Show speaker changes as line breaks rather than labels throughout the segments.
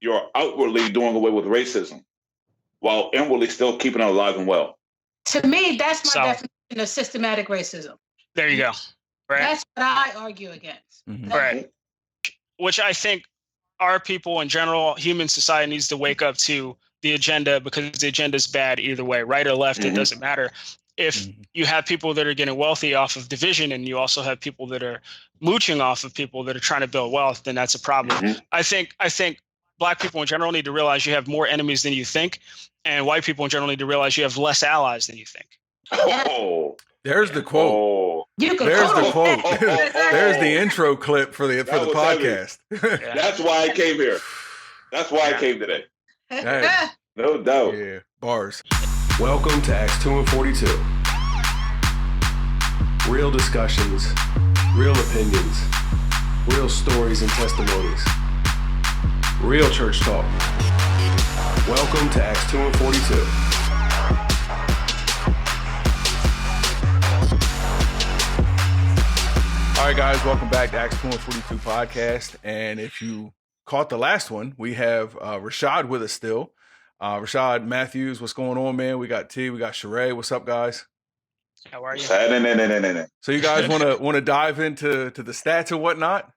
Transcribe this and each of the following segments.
you're outwardly doing away with racism while inwardly still keeping it alive and well.
To me, that's my definition of systematic racism.
There you go. Right.
That's what I argue against.
Right. Which I think our people in general, human society needs to wake up to the agenda, because the agenda is bad either way, right or left, it doesn't matter. If you have people that are getting wealthy off of division, and you also have people that are mooching off of people that are trying to build wealth, then that's a problem. I think Black people in general need to realize you have more enemies than you think, and white people in general need to realize you have less allies than you think.
Oh,
there's the quote.
Oh.
There's the quote. There's the intro clip for the podcast.
That's why I came here. That's why I came today.
Hey.
No doubt.
Yeah, bars.
Welcome to Acts 2 and 42. Real discussions, real opinions, real stories and testimonies. Real church talk. Welcome to Acts 2 and 42.
All right, guys, welcome back to Acts 2 and 42 podcast. And if you caught the last one, we have Rashad with us still. Rashad Matthews, what's going on, man? We got T, we got Sheree. What's up, guys?
How are you?
So you guys want to dive into the stats and whatnot?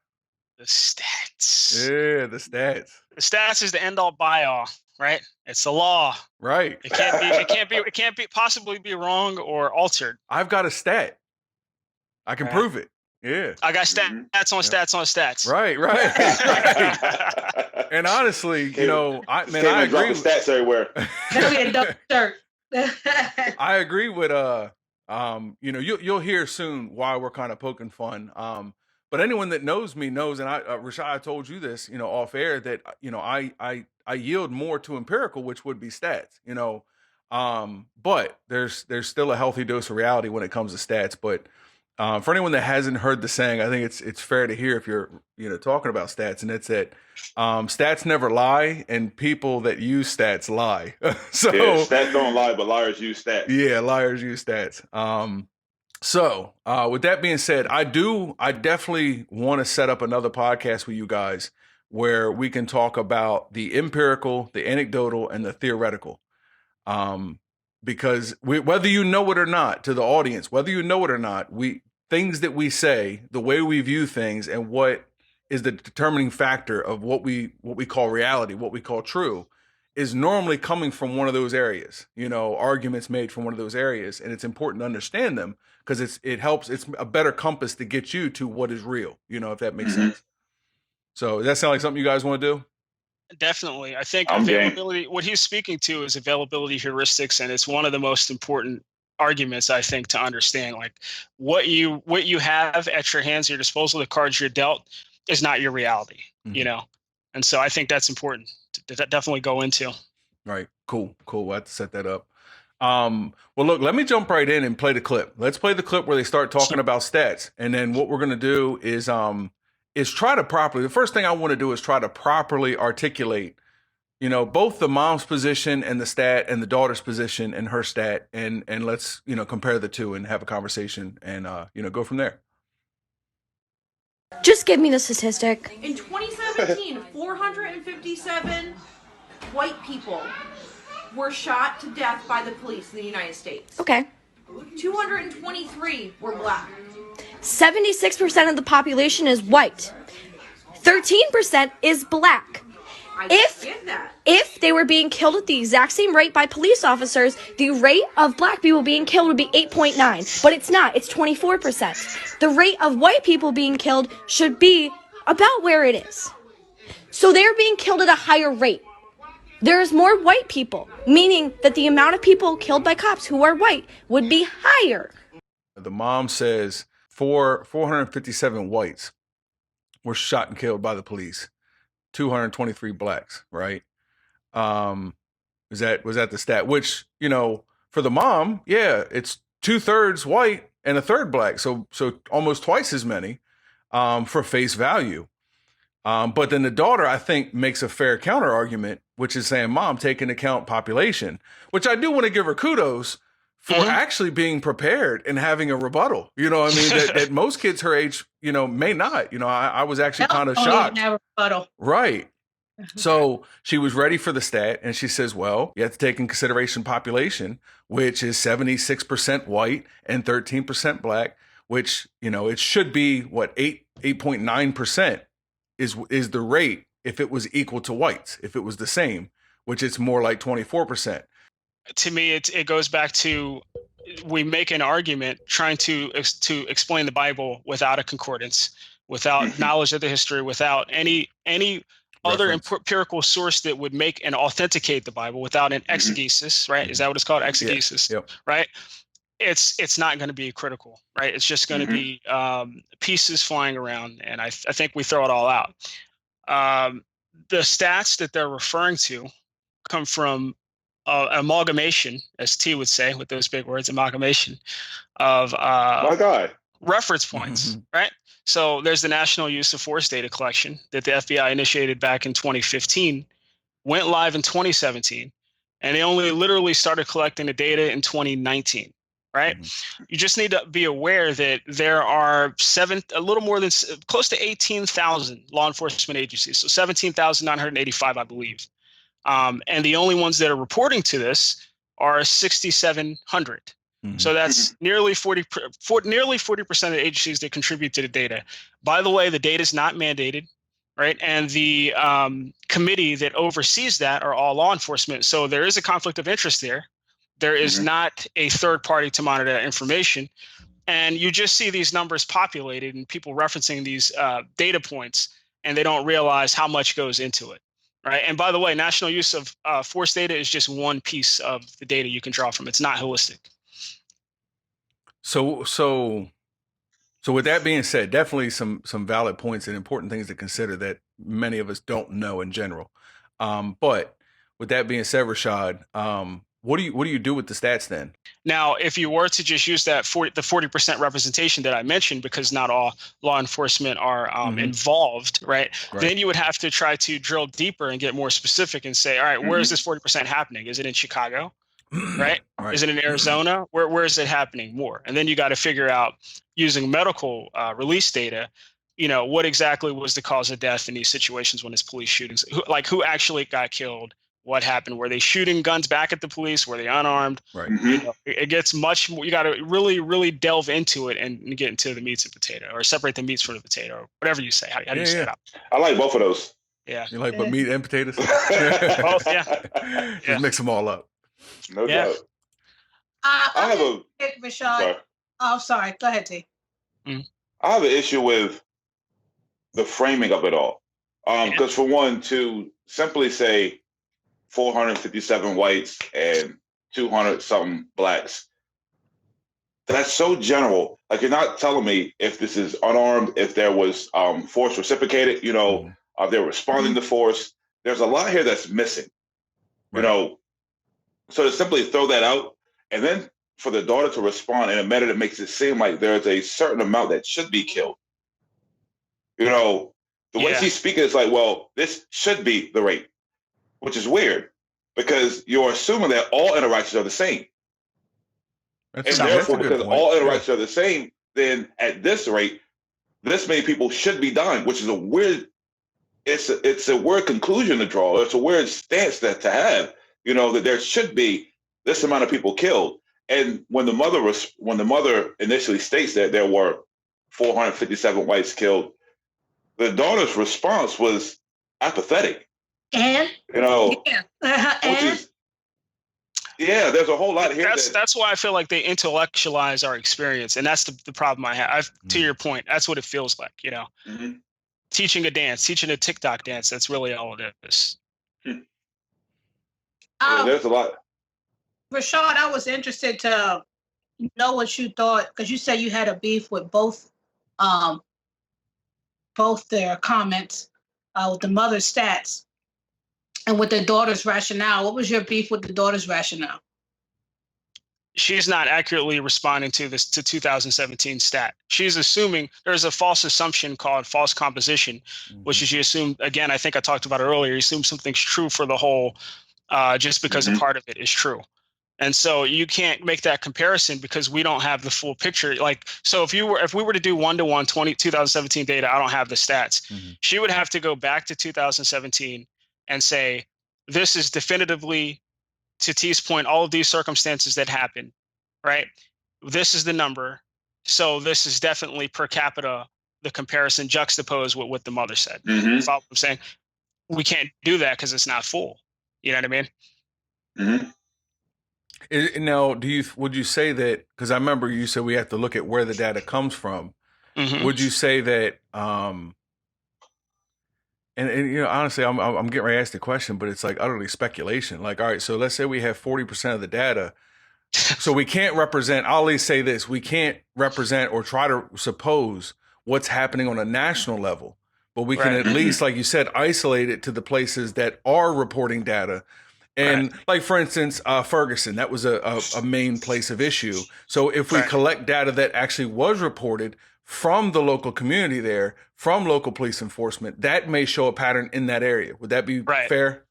The stats.
Yeah, the stats.
The stats is the end all by all, right? It's the law.
Right.
It can't be possibly be wrong or altered.
I've got a stat. I can prove it. Yeah.
I got stats on stats on stats.
Right. And honestly, I agree with
stats everywhere.
That'll be a dope shirt.
I agree with you'll hear soon why we're kind of poking fun. But anyone that knows me knows, and Rashad, I told you this, off air, that I yield more to empirical, which would be stats, but there's still a healthy dose of reality when it comes to stats. But for anyone that hasn't heard the saying, I think it's fair to hear if you're talking about stats, and it's that stats never lie, and people that use stats lie. So
stats don't lie, but liars use stats.
Yeah, liars use stats. So with that being said, I definitely want to set up another podcast with you guys where we can talk about the empirical, the anecdotal, and the theoretical. Because whether you know it or not, to the audience, whether you know it or not, things that we say, the way we view things, and what is the determining factor of what we call reality, what we call true, is normally coming from one of those areas. Arguments made from one of those areas, and it's important to understand them because it helps. It's a better compass to get you to what is real. If that makes sense. So does that sound like something you guys want to do?
Definitely. I think availability, what he's speaking to is availability heuristics, and it's one of the most important arguments, I think, to understand. Like what you have at your hands, your disposal, the cards you're dealt, is not your reality, And so I think that's important to definitely go into.
Right. Cool. We'll have to set that up. Well, look, let me jump right in and play the clip. Let's play the clip where they start talking about stats. And then what we're going to do is try to the first thing I want to do is try to properly articulate, both the mom's position and the stat and the daughter's position and her stat. And let's, compare the two and have a conversation and, go from there.
Just give me the statistic.
In 2017, 457 white people were shot to death by the police in the United States.
Okay.
223 were black.
76% of the population is white. 13% is black. If they were being killed at the exact same rate by police officers, the rate of black people being killed would be 8.9. But it's not. It's 24%. The rate of white people being killed should be about where it is. So they're being killed at a higher rate. There is more white people, meaning that the amount of people killed by cops who are white would be higher.
The mom says 457 whites were shot and killed by the police. 223 blacks, right? Was that the stat? Which, for the mom, yeah, it's 2/3 white and 1/3 black. So almost twice as many for face value. But then the daughter, I think, makes a fair counter argument, which is saying, Mom, take into account population, which I do want to give her kudos for actually being prepared and having a rebuttal. That most kids her age, may not. I was actually kind of shocked.
Rebuttal.
Right. So she was ready for the stat, and she says, well, you have to take in consideration population, which is 76% white and 13% black, which, it should be 8.9% is the rate if it was equal to whites. If it was the same, which it's more like 24%.
To me, it goes back to, we make an argument trying to explain the Bible without a concordance, without knowledge of the history, without any other empirical source that would make and authenticate the Bible, without an exegesis, right? Is that what it's called? Exegesis,
Yep.
Right? It's not going to be critical, right? It's just going to be pieces flying around, and I think we throw it all out. The stats that they're referring to come from amalgamation, as T would say with those big words, amalgamation of
My God.
reference points, right? So there's the National Use of Force data collection that the FBI initiated back in 2015, went live in 2017, and they only literally started collecting the data in 2019, right? You just need to be aware that there are a little more than close to 18,000 law enforcement agencies, so 17,985, I believe. And the only ones that are reporting to this are 6,700. So that's nearly 40% of the agencies that contribute to the data. By the way, the data is not mandated, right? And the committee that oversees that are all law enforcement. So there is a conflict of interest there. There is not a third party to monitor that information. And you just see these numbers populated and people referencing these data points, and they don't realize how much goes into it. Right. And by the way, national use of force data is just one piece of the data you can draw from. It's not holistic.
So with that being said, definitely some valid points and important things to consider that many of us don't know in general. But with that being said, Rashad, what do you do with the stats then? Now,
if you were to just use that the 40% representation that I mentioned, because not all law enforcement are involved, right? Then you would have to try to drill deeper and get more specific and say, all right, where is this 40% happening? Is it in Chicago? Right? Is it in Arizona? Where is it happening more? And then you got to figure out, using medical release data, what exactly was the cause of death in these situations when it's police shootings? Who actually got killed? What happened? Were they shooting guns back at the police? Were they unarmed?
Right.
It gets much more. You got to really, really delve into it and get into the meats and potato, or separate the meats from the potato, or whatever you say. How do you say it?
I like both of those.
Yeah.
You like meat and potatoes?
Both, yeah.
Just mix them all up.
No doubt. I have a
Rashad. Sorry. Oh, sorry. Go ahead, T.
I have an issue with the framing of it all. Because for one, to simply say 457 whites and 200 something blacks, that's so general. Like, you're not telling me if this is unarmed, if there was force reciprocated, they're responding to force. There's a lot here that's missing, So to simply throw that out, and then for the daughter to respond in a manner that makes it seem like there's a certain amount that should be killed. The way she's speaking is like, well, this should be the rate, which is weird because you're assuming that all interactions are the same. And therefore, because all interactions are the same, then at this rate, this many people should be dying, which is a weird, it's a weird conclusion to draw. It's a weird stance to have, that there should be this amount of people killed. And when the mother initially states that there were 457 whites killed, the daughter's response was apathetic.
And
which is, there's a whole lot here.
That's why I feel like they intellectualize our experience, and that's the problem I have. To your point, that's what it feels like. Teaching a dance, teaching a TikTok dance. That's really all it is.
There's a lot.
Rashad, I was interested to know what you thought, because you said you had a beef with both their comments, with the mother's stats and with the daughter's rationale. What was your beef with the daughter's rationale?
She's not accurately responding to 2017 stat. She's assuming there's a false assumption called false composition, which is you assume, again, I think I talked about it earlier, you assume something's true for the whole, just because a part of it is true. And so you can't make that comparison because we don't have the full picture. So if we were to do 1-to-1 2017 data, I don't have the stats. She would have to go back to 2017, and say, this is definitively, to T's point, all of these circumstances that happen, right? This is the number. So this is definitely per capita, the comparison juxtaposed with what the mother said.
Mm-hmm.
I'm saying we can't do that because it's not full. You know what I mean?
Mm-hmm.
Now, would you say that, because I remember you said we have to look at where the data comes from.
Mm-hmm.
Would you say that, and you know, honestly, I'm getting ready to ask the question, but it's like utterly speculation. Like, all right, so let's say we have 40% of the data. So we can't represent, I'll always say this, we can't represent or try to suppose what's happening on a national level, but we can at least, like you said, isolate it to the places that are reporting data. And like, for instance, Ferguson, that was a main place of issue. So if we collect data that actually was reported from the local community there, from local police enforcement, that may show a pattern in that area. Would that be fair?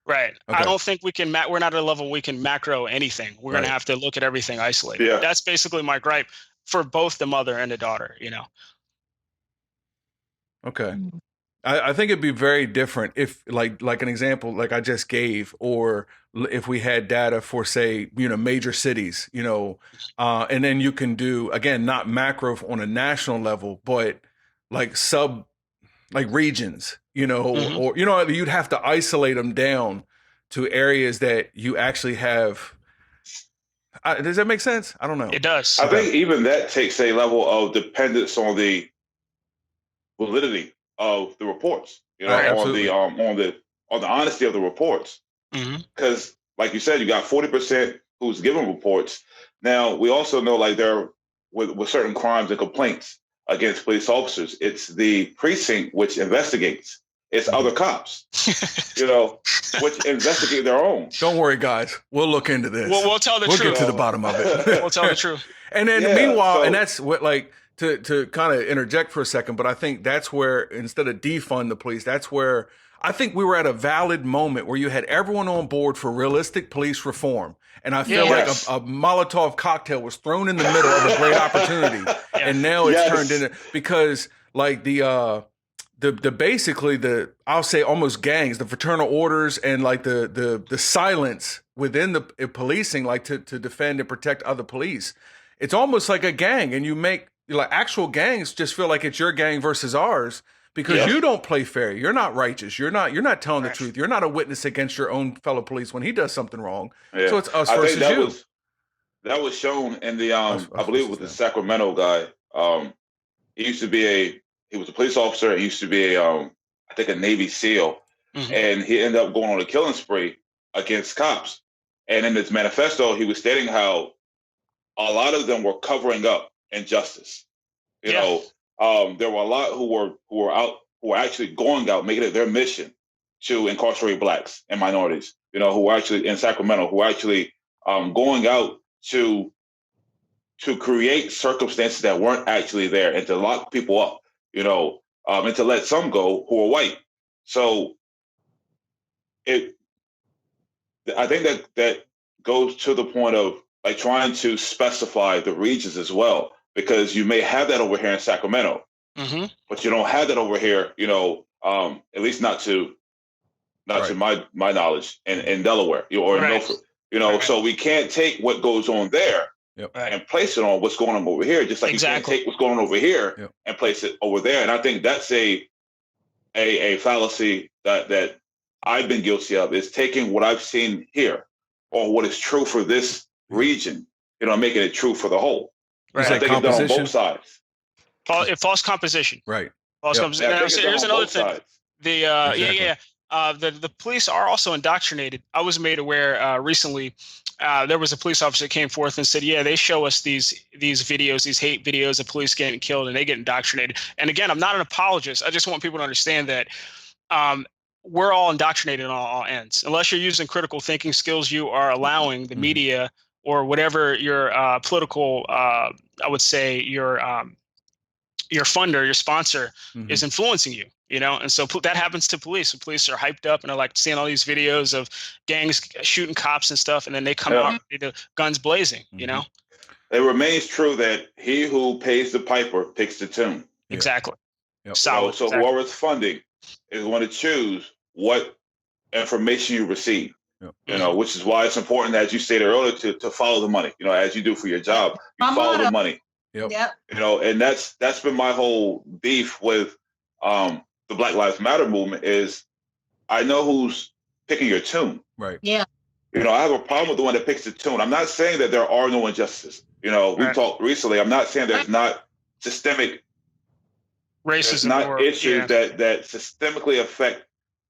Right.
Okay.
I don't think we can, we're not at a level we can macro anything. We're going to have to look at everything isolated.
Yeah.
That's basically my gripe for both the mother and the daughter, you know?
Okay. I think it'd be very different if like an example, like I just gave, or if we had data for, say, you know, major cities, you know, and then you can do, again, not macro on a national level, but like regions, you know, or, you know, you'd have to isolate them down to areas that you actually have. Does that make sense? I don't know.
It does.
I think even that takes a level of dependence on the validity of the reports, you know, on the honesty of the reports. Because, like you said, you got 40% who's given reports. Now, we also know, like, there with certain crimes and complaints against police officers, it's the precinct which investigates. It's other cops, you know, which investigate their own.
Don't worry, guys. We'll look into this.
We'll tell the truth.
We'll get to the bottom of it.
We'll tell the truth.
And then meanwhile, and that's what, like, to kind of interject for a second, but I think that's where, instead of defund the police, that's where I think we were at a valid moment where you had everyone on board for realistic police reform. And I feel like a Molotov cocktail was thrown in the middle of a great opportunity. And now it's turned into, because like the basically the, I'll say almost gangs, the fraternal orders, and like the silence within the policing, like to defend and protect other police. It's almost like a gang, and you make, like, actual gangs just feel like it's your gang versus ours, because you don't play fair. You're not righteous. You're not telling the truth. You're not a witness against your own fellow police when he does something wrong. Yeah. So it's us versus you.
That was shown in the I believe it was the Sacramento guy. He was a police officer. He used to be I think a Navy SEAL, and he ended up going on a killing spree against cops. And in his manifesto, he was stating how a lot of them were covering up injustice. You know, there were a lot who were actually going out, making it their mission to incarcerate blacks and minorities. You know, who were actually in Sacramento, who were actually going out to create circumstances that weren't actually there, and to lock people up. You know, and to let some go who are white. So I think that goes to the point of, like, trying to specify the regions as well, because you may have that over here in Sacramento, but you don't have that over here, you know, at least not to my knowledge, in Delaware, or in Milford, you know. So we can't take what goes on there and place it on what's going on over here, just like you can't take what's going on over here and place it over there. And I think that's a fallacy that I've been guilty of, is taking what I've seen here, or what is true for this region, you know, making it true for the whole.
Right.
I think it's done on both sides.
False composition.
Right.
False composition. Here's another thing. The police are also indoctrinated. I was made aware recently. There was a police officer that came forth and said, they show us these videos, these hate videos of police getting killed, and they get indoctrinated. And again, I'm not an apologist. I just want people to understand that we're all indoctrinated on all ends. Unless you're using critical thinking skills, you are allowing the media, or whatever your political, I would say, your funder, your sponsor is influencing you, you know? And so that happens to police. The police are hyped up and are like seeing all these videos of gangs shooting cops and stuff. And then they come out, guns blazing, you know?
It remains true that he who pays the piper picks the tune.
Exactly.
So whoever's funding is going to choose what information you receive.
Yep.
You know, which is why it's important, as you stated earlier, to follow the money. You know, as you do for your job, you follow the money.
Yep.
You know, and that's been my whole beef with the Black Lives Matter movement is I know who's picking your tune.
Right.
Yeah.
You know, I have a problem with the one that picks the tune. I'm not saying that there are no injustices. You know, we talked recently. I'm not saying there's not systemic
racism,
not issues that systemically affect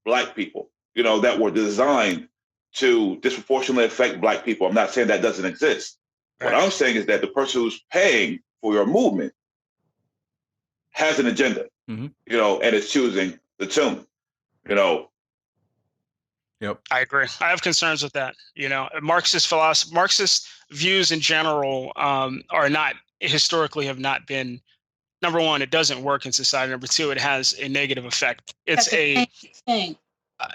Black people. You know, that were designed to disproportionately affect Black people. I'm not saying that doesn't exist. What I'm saying is that the person who's paying for your movement has an agenda, you know, and is choosing the tune, you know.
Yep.
I agree. I have concerns with that. You know, Marxist philosophy, Marxist views in general are not, historically have not been, number one, it doesn't work in society. Number two, it has a negative effect. It's a thing.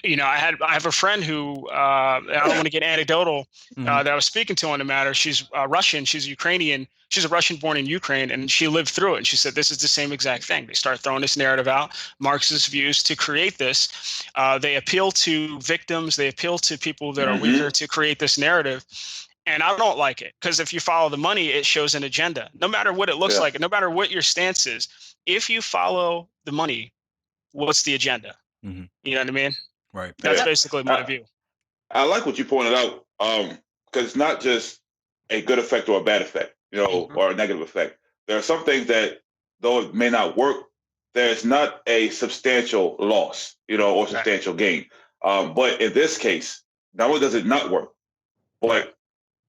You know, I have a friend who, I don't want to get anecdotal, that I was speaking to on the matter. She's Russian. She's Ukrainian. She's a Russian born in Ukraine, and she lived through it. And she said, this is the same exact thing. They start throwing this narrative out, Marxist views to create this. They appeal to victims. They appeal to people that are weaker to create this narrative. And I don't like it, because if you follow the money, it shows an agenda, no matter what it looks like, no matter what your stance is. If you follow the money, what's the agenda? You know what I mean?
Right.
That's basically my view.
I like what you pointed out, because it's not just a good effect or a bad effect, you know, or a negative effect. There are some things that, though it may not work, there's not a substantial loss, you know, or substantial gain. But in this case, not only does it not work, but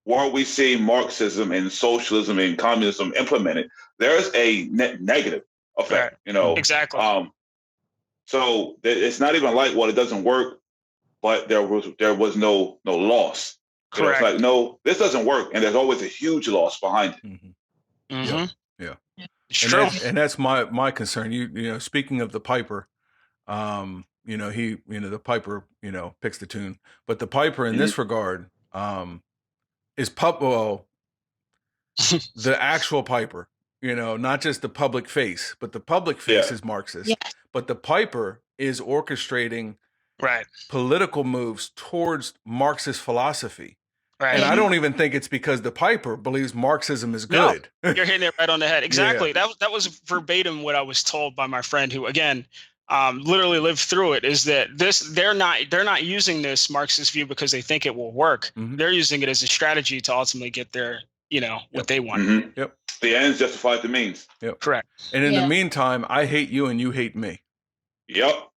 while we see Marxism and socialism and communism implemented, there's a net negative effect, you know.
Exactly.
So it's not even like, well, it doesn't work, but there was no loss.
Correct.
You know, it's like, no, this doesn't work, and there's always a huge loss behind it.
Yeah.
It's true.
And that's my concern. You know, speaking of the piper, you know, the piper, you know, picks the tune, but the piper in this regard, is the actual piper. You know, not just the public face, but the public face is Marxist. Yes. But the piper is orchestrating political moves towards Marxist philosophy. Right. And I don't even think it's because the piper believes Marxism is good.
No, you're hitting it right on the head. Exactly. That was verbatim what I was told by my friend, who, again, literally lived through it. Is that they're not using this Marxist view because they think it will work. They're using it as a strategy to ultimately get their, you know, what they want.
Yep.
The ends justify the means.
Yep.
Correct.
And in the meantime, I hate you and you hate me.
Yep.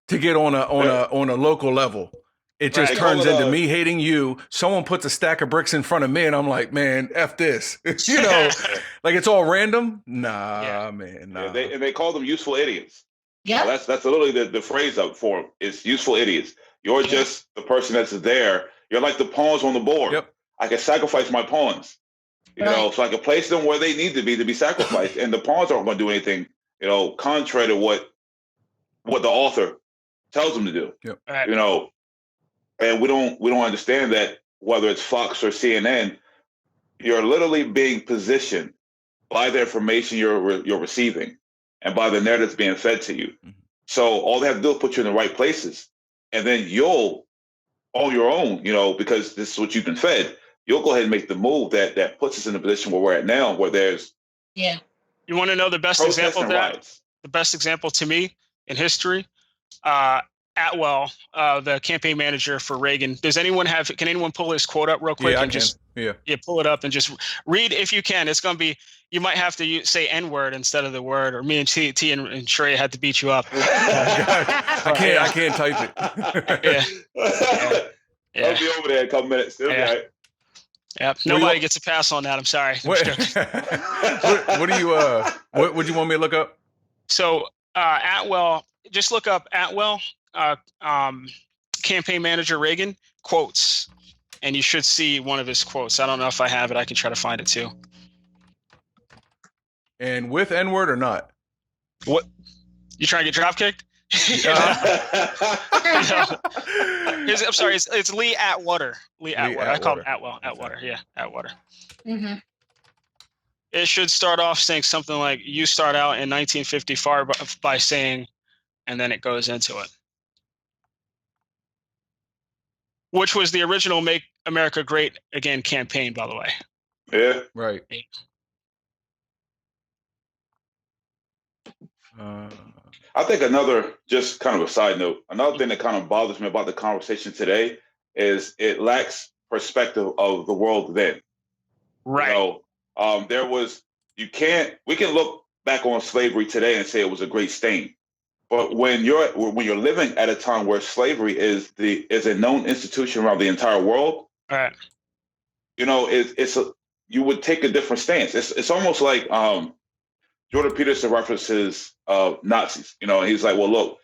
To get on a local level, it just turns into me hating you. Someone puts a stack of bricks in front of me, and I'm like, man, F this. You know, like it's all random. Nah, man. Nah.
Yeah, they call them useful idiots.
Yeah.
That's literally the phrase up for them. It's useful idiots. You're just the person that's there. You're like the pawns on the board.
Yep.
I can sacrifice my pawns. You know, so I can place them where they need to be sacrificed. And the pawns aren't going to do anything, you know, contrary to what the author tells them to do.
Yep.
You know, and we don't understand that whether it's Fox or CNN, you're literally being positioned by the information you're receiving and by the narratives being fed to you. So all they have to do is put you in the right places, and then you'll, on your own, you know, because this is what you've been fed, you'll go ahead and make the move that puts us in the position where we're at now, where there's
You want to know the best example of that? Riots. The best example to me in history, Atwell, the campaign manager for Reagan. Can anyone pull his quote up real quick?
Yeah,
Pull it up and just read if you can. It's going to be, you might have to say N-word instead of the word, or me and T and Trey had to beat you up.
I can't type it.
I'll be over there in a couple minutes. Right.
Yep. Nobody gets a pass on that. I'm sorry.
What do you want me to look up?
So Atwell, just look up Atwell, campaign manager Reagan quotes, and you should see one of his quotes. I don't know if I have it. I can try to find it too.
And with N-word or not?
What? You trying to get drop kicked? I'm sorry, it's Lee Atwater. Lee Atwater. I call him Atwell. Atwater. Yeah, Atwater. It should start off saying something like, you start out in 1954 by saying, and then it goes into it. Which was the original Make America Great Again campaign, by the way.
Yeah.
Right.
I think another, just kind of a side note, another thing that kind of bothers me about the conversation today is it lacks perspective of the world then.
Right.
You know, we can look back on slavery today and say it was a great stain. But when you're living at a time where slavery is a known institution around the entire world,
right?
You know, you would take a different stance. It's almost like Jordan Peterson references Nazis. You know, he's like, well, look,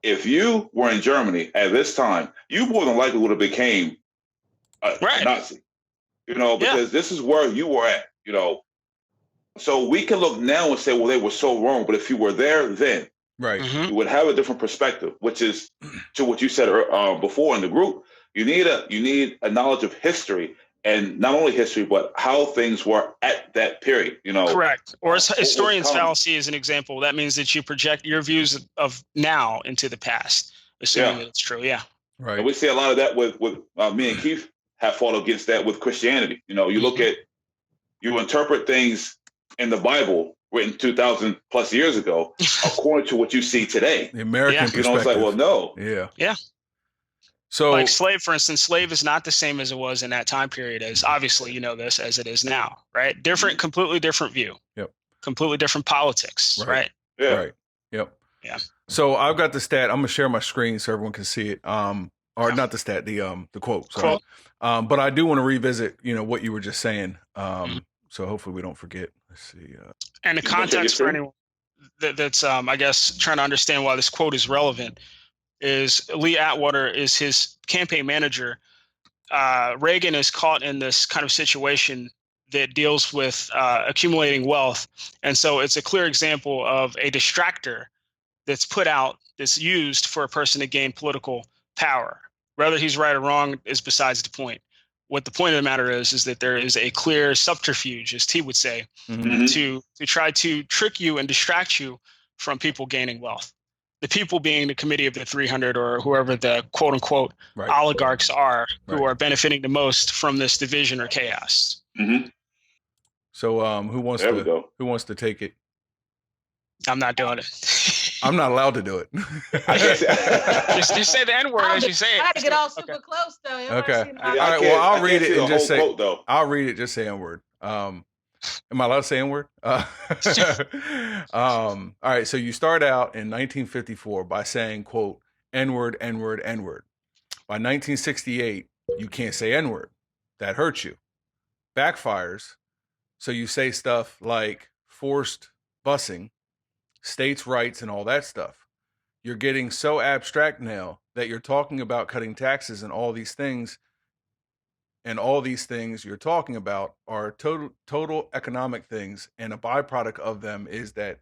if you were in Germany at this time, you more than likely would have became a Nazi. You know, because this is where you were at. You know, so we can look now and say, well, they were so wrong. But if you were there then,
right,
you would have a different perspective, which is to what you said before in the group. You need a knowledge of history, and not only history, but how things were at that period. You know,
correct. Or historian's fallacy is an example. That means that you project your views of now into the past, assuming that it's true. Yeah,
right.
And we see a lot of that with me and Keith have fought against that with Christianity. You know, you look at, you interpret things in the Bible written 2,000 plus years ago, according to what you see today.
The American perspective.
You know, it's like, well, no.
Yeah. So, like slave, for instance, slave is not the same as it was in that time period as, obviously, you know this, as it is now, right? Completely different view.
Yep.
Completely different politics, right?
Yeah.
Right. Yep.
Yeah.
So I've got the stat. I'm gonna share my screen so everyone can see it. Or not the stat, the quote. Sorry. But I do want to revisit, you know, what you were just saying. So hopefully we don't forget. Let's see.
And the context for anyone that's, I guess, trying to understand why this quote is relevant is Lee Atwater is his campaign manager. Reagan is caught in this kind of situation that deals with accumulating wealth. And so it's a clear example of a distractor that's put out, that's used for a person to gain political power. Whether he's right or wrong is besides the point. What the point of the matter is that there is a clear subterfuge, as T would say, to try to trick you and distract you from people gaining wealth. The people being the committee of the 300 or whoever the quote unquote oligarchs are, who are benefiting the most from this division or chaos.
So who wants to take it?
I'm not doing it.
I'm not allowed to do it.
just say the N-word as you say it.
I had to get all super close though.
Okay. All right. Well, I'll read it and just say. I'll read it. Just say N-word. Am I allowed to say N-word? All right. So you start out in 1954 by saying, quote, N-word, N-word, N-word. By 1968, you can't say N-word. That hurts you. Backfires. So you say stuff like forced busing, states' rights, and all that stuff. You're getting so abstract now that you're talking about cutting taxes and all these things. And all these things you're talking about are total economic things. And a byproduct of them is that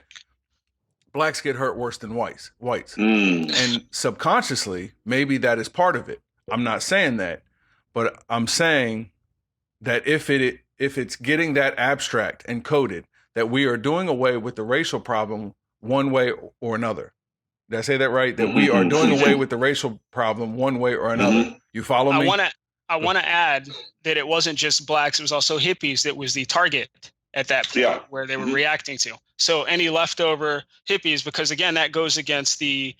blacks get hurt worse than whites. And subconsciously, maybe that is part of it. I'm not saying that, but I'm saying that if it's getting that abstract and coded, that we are doing away with the racial problem one way or another. Did I say that right? That we are doing away with the racial problem one way or another. You follow me?
I want to add that it wasn't just blacks; it was also hippies that was the target at that point, where they were reacting to. So any leftover hippies, because again, that goes against the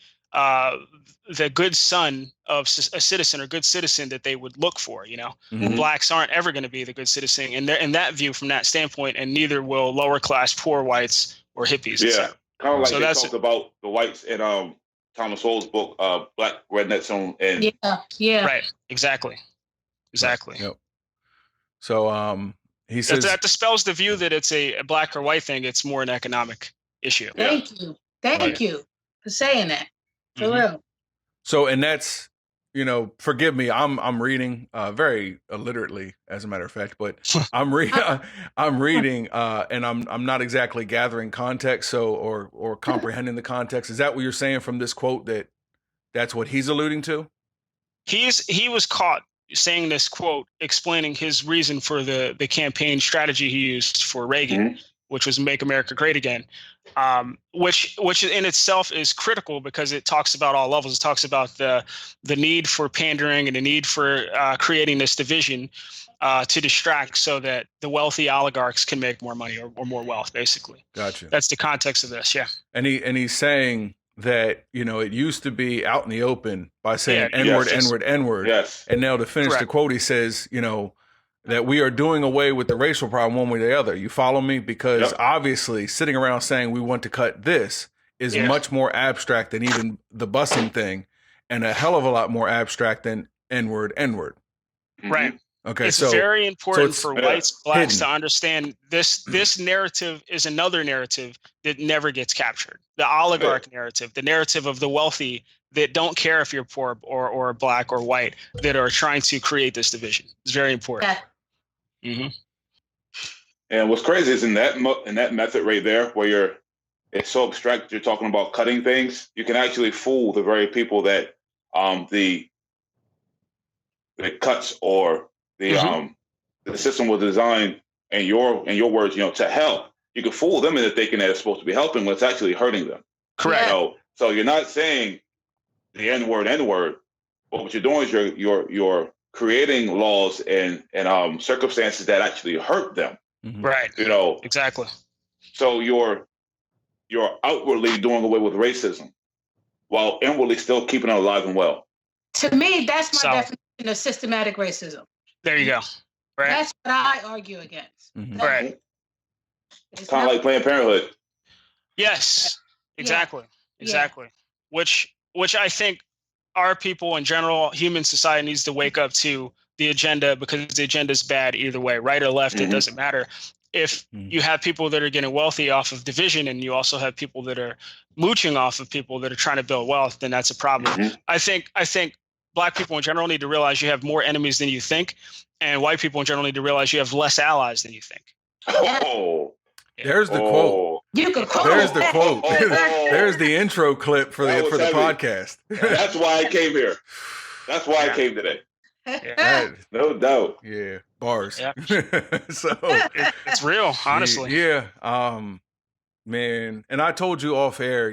good son of a citizen or good citizen that they would look for. You know, blacks aren't ever going to be the good citizen in that view, from that standpoint, and neither will lower class poor whites or hippies.
Yeah, kind of like they talked about the whites in Thomas Sowell's book, Black Rednecks and
right, exactly.
Yep. So he says
that dispels the view that it's a black or white thing. It's more an economic issue.
Thank you for saying that. For real.
So, and that's, you know, forgive me, I'm reading very illiterately, as a matter of fact, but I'm reading and I'm not exactly gathering context, or comprehending the context. Is that what you're saying from this quote, that's what he's alluding to?
He was caught saying this quote, explaining his reason for the campaign strategy he used for Reagan. which was Make America Great Again, which in itself is critical because it talks about all levels. It talks about the need for pandering and the need for creating this division to distract so that the wealthy oligarchs can make more money or more wealth, basically.
Gotcha.
That's the context of this, yeah.
And he's saying that, it used to be out in the open by saying N-word,
yes.
N-word, N-word.
Yes.
And now to finish the quote, he says, that we are doing away with the racial problem one way or the other. You follow me? Because obviously sitting around saying we want to cut this is much more abstract than even the busing thing, and a hell of a lot more abstract than N-word, N-word.
Right.
Okay,
it's very important for whites, blacks
hidden.
to understand this narrative is another narrative that never gets captured. The oligarch narrative, the narrative of the wealthy that don't care if you're poor or black or white, that are trying to create this division. It's very important.
Yeah.
And what's crazy is in that method right there, where it's so abstract, you're talking about cutting things, you can actually fool the very people that the cuts or the system was designed, in your words, to help. You can fool them into thinking that it's supposed to be helping when it's actually hurting them.
Correct.
So you're not saying the N-word, but what you're doing is you're creating laws and circumstances that actually hurt them.
Right. Exactly.
So you're outwardly doing away with racism while inwardly still keeping it alive and well.
To me, that's my definition of systematic racism.
There you go. Right.
That's what I argue against.
Right.
It's kind of like Planned Parenthood.
Yes. Exactly. Yeah. Exactly. Which I think our people in general, human society needs to wake up to the agenda, because the agenda is bad either way, right or left. It doesn't matter. If you have people that are getting wealthy off of division, and you also have people that are mooching off of people that are trying to build wealth, then that's a problem. I think black people in general need to realize you have more enemies than you think, and white people in general need to realize you have less allies than you think.
There's the quote.
You can quote.
There's the quote. There's the intro clip for the podcast.
That's why I came here. That's why I came today. No doubt.
Yeah, bars.
Yeah.
So
it's real, honestly.
Yeah. Man, and I told you off air,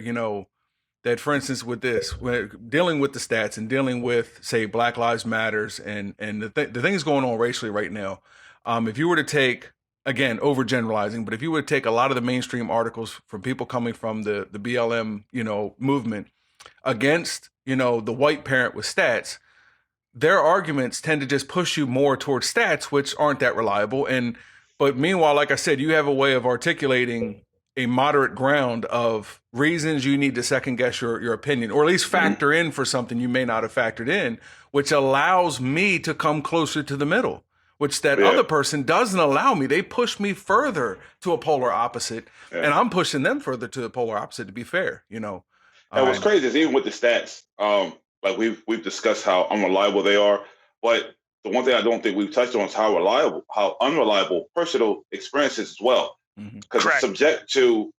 that, for instance, with this, when dealing with the stats and dealing with, say, Black Lives Matters and the things going on racially right now, if you were to take, again, overgeneralizing, but if you were to take a lot of the mainstream articles from people coming from the BLM, movement against, the white parent with stats, their arguments tend to just push you more towards stats, which aren't that reliable. But meanwhile, like I said, you have a way of articulating a moderate ground of reasons you need to second guess your opinion, or at least factor in for something you may not have factored in, which allows me to come closer to the middle, which that other person doesn't allow me. They push me further to a polar opposite, and I'm pushing them further to the polar opposite, to be fair, And
what's crazy is even with the stats, like we've discussed how unreliable they are, but the one thing I don't think we've touched on is how unreliable personal experiences as well, because it's subject to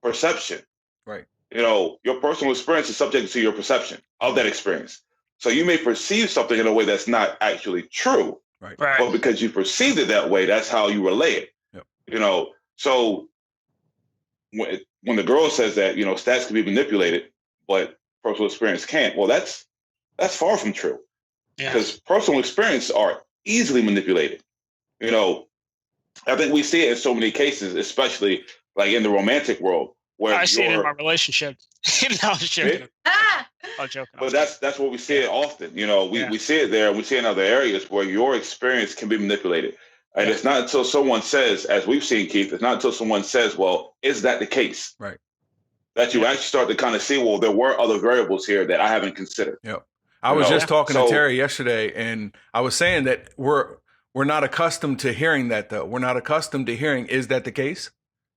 perception.
Right.
Your personal experience is subject to your perception of that experience. So you may perceive something in a way that's not actually true,
right?
But because you perceived it that way, that's how you relay it. Yep. So when the girl says that stats can be manipulated, but personal experience can't. Well, that's far from true, because personal experience are easily manipulated. I think we see it in so many cases, especially like in the romantic world, where
I see it in my relationship. No, I'm joking. I'm joking.
But that's where we see it often. We see it there, and we see it in other areas where your experience can be manipulated. And it's not until someone says, as we've seen, Keith, it's not until someone says, well, is that the case?
Right.
That you actually start to kind of see, well, there were other variables here that I haven't considered.
Yep. I was just talking to Terry yesterday, and I was saying that we're not accustomed to hearing that, though. We're not accustomed to hearing, is that the case?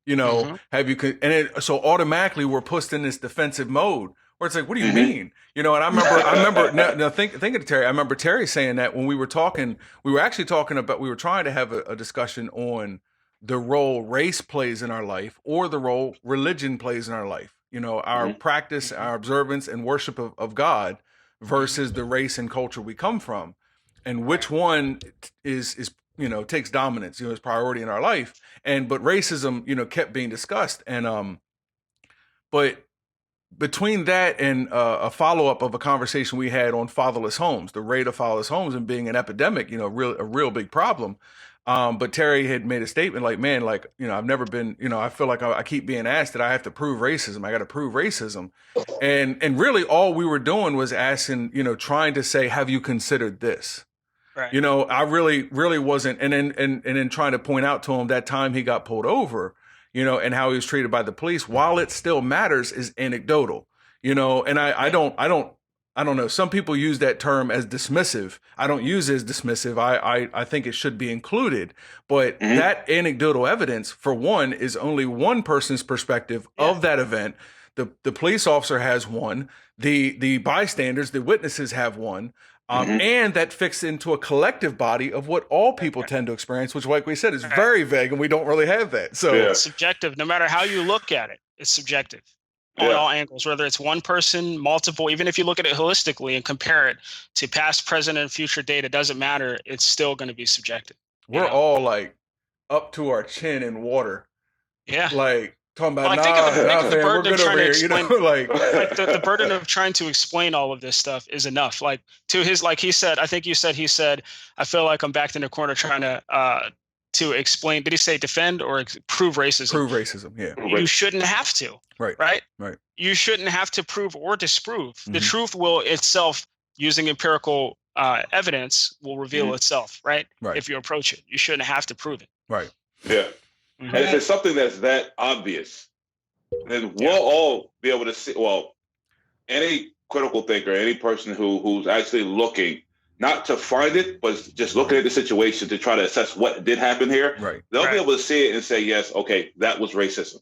Have you, so automatically we're pushed in this defensive mode where it's like, what do you mean? And I remember, now think of Terry. I remember Terry saying that when we were talking, we were trying to have a discussion on the role race plays in our life, or the role religion plays in our life. Our practice, our observance and worship of God versus the race and culture we come from, and which one is takes dominance, is priority in our life. But racism, kept being discussed. But between that and a follow-up of a conversation we had on fatherless homes, the rate of fatherless homes and being an epidemic, a real big problem. But Terry had made a statement like, man, like, I've never been, I feel like I keep being asked that I have to prove racism. I got to prove racism. And really all we were doing was asking, trying to say, have you considered this?
Right.
I really wasn't. And then trying to point out to him that time he got pulled over, and how he was treated by the police, while it still matters, is anecdotal, and I don't know. Some people use that term as dismissive. I don't use it as dismissive. I think it should be included. But that anecdotal evidence, for one, is only one person's perspective of that event. The police officer has one. The bystanders, the witnesses have one. And that fits into a collective body of what all people tend to experience, which, like we said, is very vague, and we don't really have that. So
it's subjective. No matter how you look at it, it's subjective on all angles, whether it's one person, multiple, even if you look at it holistically and compare it to past, present, and future data, doesn't matter. It's still going to be subjective.
We're all like up to our chin in water.
Yeah.
Like, talking about,
I think of the burden of trying to explain,
like
the burden of trying to explain all of this stuff is enough. Like, to his, like he said, I think he said, I feel like I'm backed in the corner trying to explain. Did he say defend or prove racism?
Prove racism. Yeah.
You shouldn't have to. Right. You shouldn't have to prove or disprove. The truth will itself, using empirical evidence, will reveal itself. Right. If you approach it, you shouldn't have to prove it.
Right.
Yeah. And if it's something that's that obvious, then we'll all be able to see. Well, any critical thinker, any person who's actually looking not to find it, but just looking at the situation to try to assess what did happen here, they'll be able to see it and say, yes, okay, that was racism.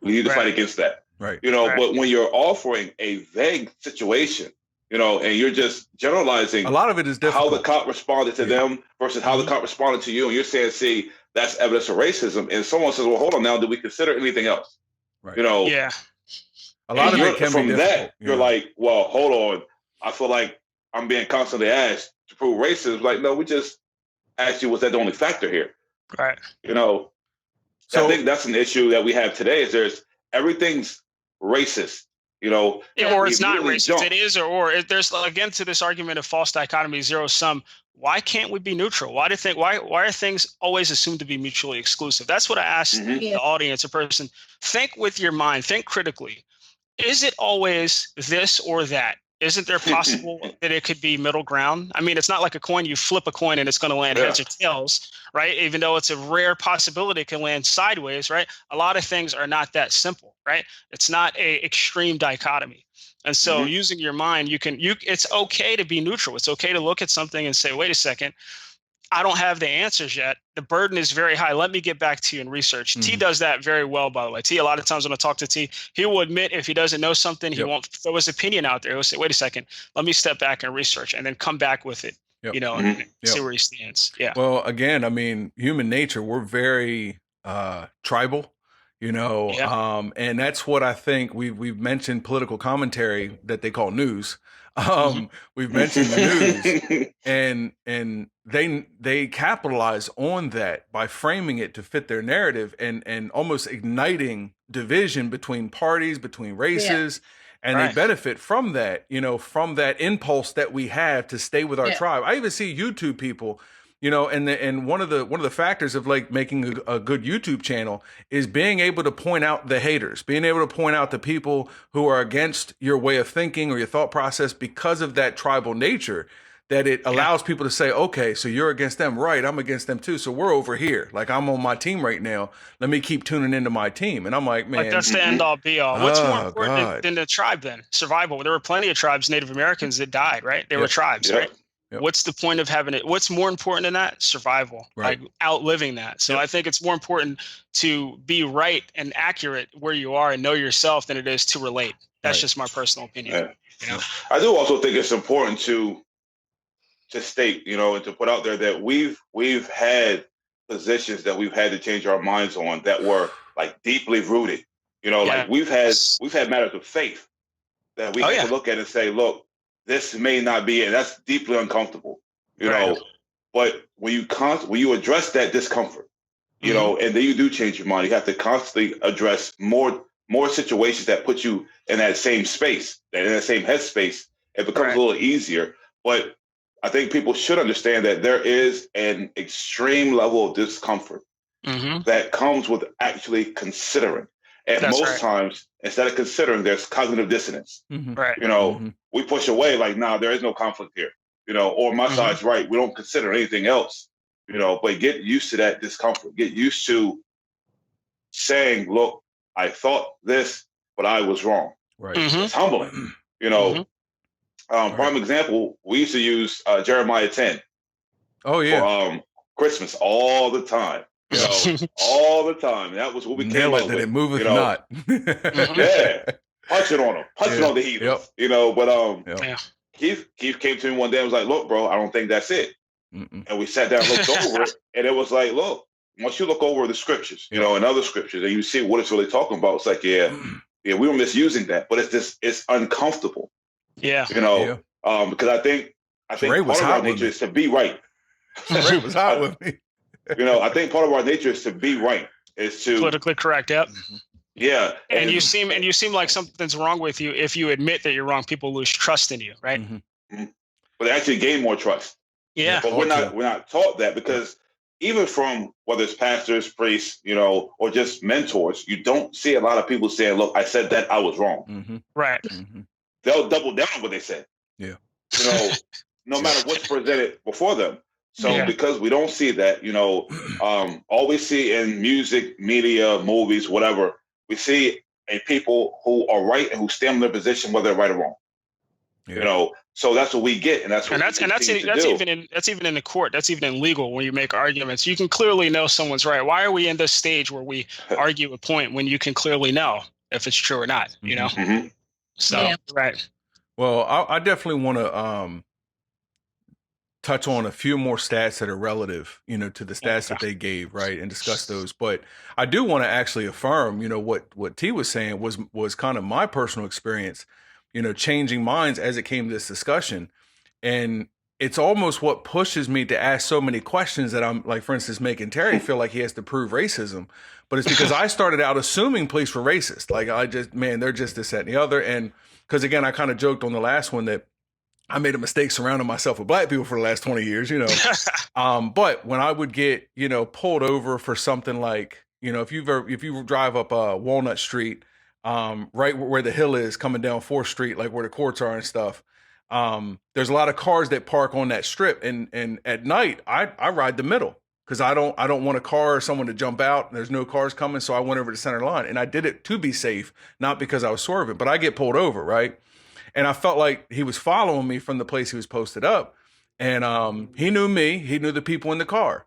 We need to fight against that.
Right.
But when you're offering a vague situation, and you're just generalizing,
a lot of it is difficult.
How the cop responded to them versus how the cop responded to you, and you're saying, see, that's evidence of racism. And someone says, well, hold on now, did we consider anything else?
Right.
Yeah.
A lot of it can
from
be
that,
difficult.
You're like, well, hold on. I feel like I'm being constantly asked to prove racism. Like, no, we just asked you, was that the only factor here?
Right.
So I think that's an issue that we have today, is everything's racist. Or
it's not really racist. It is, or there's, again, to this argument of false dichotomy, zero sum. Why can't we be neutral? Why are things always assumed to be mutually exclusive? That's what I asked the audience, a person. Think with your mind, think critically. Is it always this or that? Isn't there possible that it could be middle ground? I mean, it's not like a coin. You flip a coin and it's going to land heads or tails, right? Even though it's a rare possibility it can land sideways, right? A lot of things are not that simple, right? It's not a extreme dichotomy. And so using your mind, it's okay to be neutral. It's okay to look at something and say, wait a second, I don't have the answers yet. The burden is very high. Let me get back to you and research. T does that very well, by the way. T, a lot of times when I talk to T, he will admit if he doesn't know something, he won't throw his opinion out there. He'll say, wait a second, let me step back and research, and then come back with it, and see where he stands. Yeah.
Well, again, I mean, human nature, we're very tribal, and that's what I think we've mentioned political commentary that they call news. We've mentioned the news, and they capitalize on that by framing it to fit their narrative and almost igniting division between parties, between races, and they benefit from that, from that impulse that we have to stay with our tribe. I even see YouTube people, and one of the factors of like making a good YouTube channel is being able to point out the haters, being able to point out the people who are against your way of thinking or your thought process because of that tribal nature, that it allows people to say, okay, so you're against them, right? I'm against them too. So we're over here. Like, I'm on my team right now. Let me keep tuning into my team. And I'm like, man,
like, that's the end all be all. What's more important than the tribe then? Survival. There were plenty of tribes, Native Americans, that died, right? They were tribes, right?
Yep.
What's the point of having it? What's more important than that? Survival, like outliving that. So I think it's more important to be right and accurate where you are and know yourself than it is to relate. That's just my personal opinion.
I do also think it's important to state, and to put out there that we've had positions that we've had to change our minds on that were like deeply rooted. Like we've had matters of faith that we have to look at and say, look, this may not be it. That's deeply uncomfortable, but But when you address that discomfort, you know, and then you do change your mind, you have to constantly address more situations that put you in that same space, in that same headspace. It becomes a little easier. But I think people should understand that there is an extreme level of discomfort that comes with actually considering. And most times, instead of considering, there's cognitive dissonance.
Right.
You know, we push away like, nah, there is no conflict here. You know, or my side's right. We don't consider anything else. You know, but get used to that discomfort. Get used to saying, look, I thought this, but I was wrong.
Right.
It's humbling. You know, prime example, we used to use Jeremiah 10.
Oh, yeah.
For Christmas all the time. You know, all the time. That was what we came up with.
It moveth,
you know?
not.
Yeah. Punching on them. Punching on the heathens. You know, but Keith came to me one day and was like, look, bro, I don't think that's it. And we sat down and looked over it. And it was like, look, once you look over the scriptures, you know, and other scriptures, and you see what it's really talking about, it's like, yeah, we were misusing that. But it's uncomfortable. Yeah. You know, because I think part of our nature is to be right.
Ray was hot with me.
You know, I think part of our nature is to be right. Is to
politically correct. Yep.
Yeah.
And you seem like something's wrong with you. If you admit that you're wrong, people lose trust in you, right?
But they actually gain more trust.
Yeah.
But we're not taught that, because even from whether it's pastors, priests, you know, or just mentors, you don't see a lot of people saying, look, I said that, I was wrong.
Right.
They'll double down on what they said.
Yeah.
You know, no matter what's presented before them. So because we don't see that, you know, all we see in music, media, movies, whatever, we see a people who are right and who stand in their position, whether they're right or wrong. You know, so that's what we get, and that's even in the court. That's even in legal when you make arguments. You can clearly know someone's right. Why are we in this stage where we argue a point when you can clearly know if it's true or not? You know, so right.
Well, I definitely want to touch on a few more stats that are relative, you know, to the stats that they gave, right, and discuss those. But I do want to actually affirm, you know, what T was saying was kind of my personal experience, you know, changing minds as it came to this discussion. And it's almost what pushes me to ask so many questions that I'm like, for instance, making Terry feel like he has to prove racism. But it's because I started out assuming police were racist. Like, they're just this, that, and the other. And because, again, I kind of joked on the last one that I made a mistake surrounding myself with black people for the last 20 years, you know. But when I would get, you know, pulled over for something like, you know, if you drive up Walnut Street, right where the hill is coming down 4th Street, like where the courts are and stuff, there's a lot of cars that park on that strip. And at night, I ride the middle because I don't want a car or someone to jump out. There's no cars coming. So I went over the center line, and I did it to be safe, not because I was swerving, but I get pulled over, right? And I felt like he was following me from the place he was posted up. And he knew me. He knew the people in the car.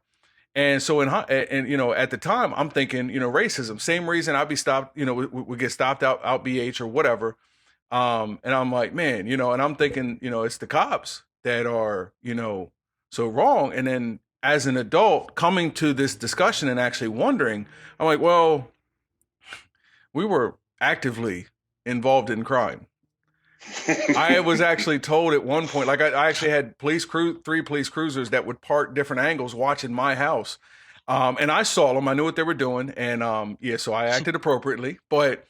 And so, you know, at the time, I'm thinking, you know, racism. Same reason I'd be stopped, you know, we get stopped out BH or whatever. And I'm like, man, you know, and I'm thinking, you know, it's the cops that are, you know, so wrong. And then as an adult coming to this discussion and actually wondering, I'm like, well, we were actively involved in crime. I was actually told at one point, like I actually had 3 police cruisers that would park different angles watching my house. And I saw them, I knew what they were doing. And so I acted appropriately. But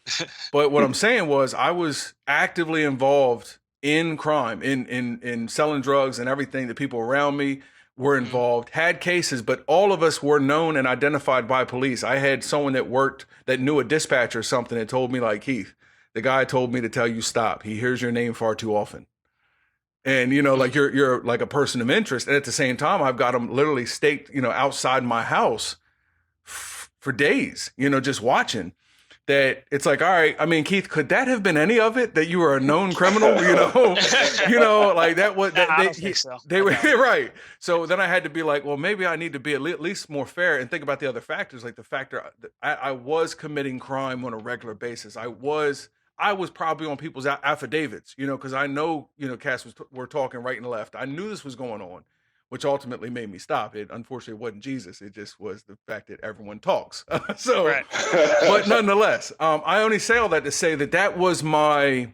what I'm saying was I was actively involved in crime, in selling drugs, and everything. The people around me were involved, had cases, but all of us were known and identified by police. I had someone that knew a dispatcher or something that told me, like, Keith, the guy told me to tell you stop. He hears your name far too often. And, you know, like you're like a person of interest. And at the same time, I've got them literally staked, you know, outside my house for days, you know, just watching that. It's like, all right, I mean, Keith, could that have been any of it, that you were a known criminal, you know, like that was, they were right. So then I had to be like, well, maybe I need to be at least more fair and think about the other factors. Like the factor I was committing crime on a regular basis. I was probably on people's affidavits, you know, because I know, you know, cats were talking right and left. I knew this was going on, which ultimately made me stop. It unfortunately wasn't Jesus. It just was the fact that everyone talks. But nonetheless, I only say all that to say that was my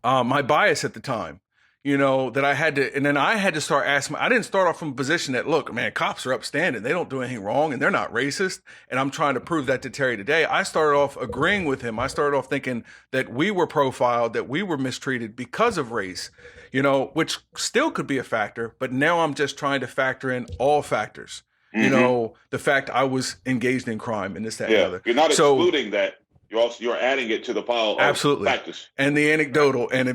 my bias at the time. that I had to, and then I had to start asking. I didn't start off from a position that, look, man, cops are upstanding. They don't do anything wrong and they're not racist. And I'm trying to prove that to Terry today. I started off agreeing with him. I started off thinking that we were profiled, that we were mistreated because of race, which still could be a factor. But now I'm just trying to factor in all factors. The fact I was engaged in crime and this, that, and the other.
You're not excluding that. You're adding it to the pile of factors.
And the anecdotal and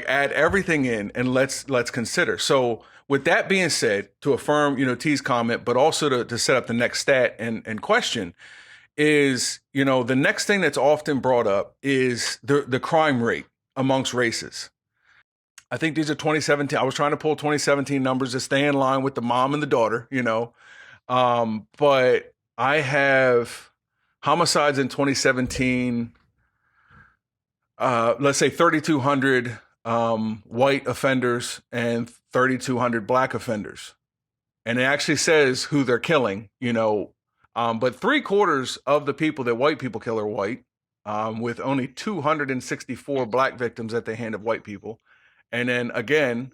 add everything in and let's consider. So with that being said, to affirm, T's comment, but also to set up the next stat and question is, the next thing that's often brought up is the crime rate amongst races. I think these are 2017. I was trying to pull 2017 numbers to stay in line with the mom and the daughter, but I have homicides in 2017, let's say 3,200 white offenders and 3,200 black offenders. And it actually says who they're killing, but 3/4 of the people that white people kill are white, with only 264 black victims at the hand of white people. And then again,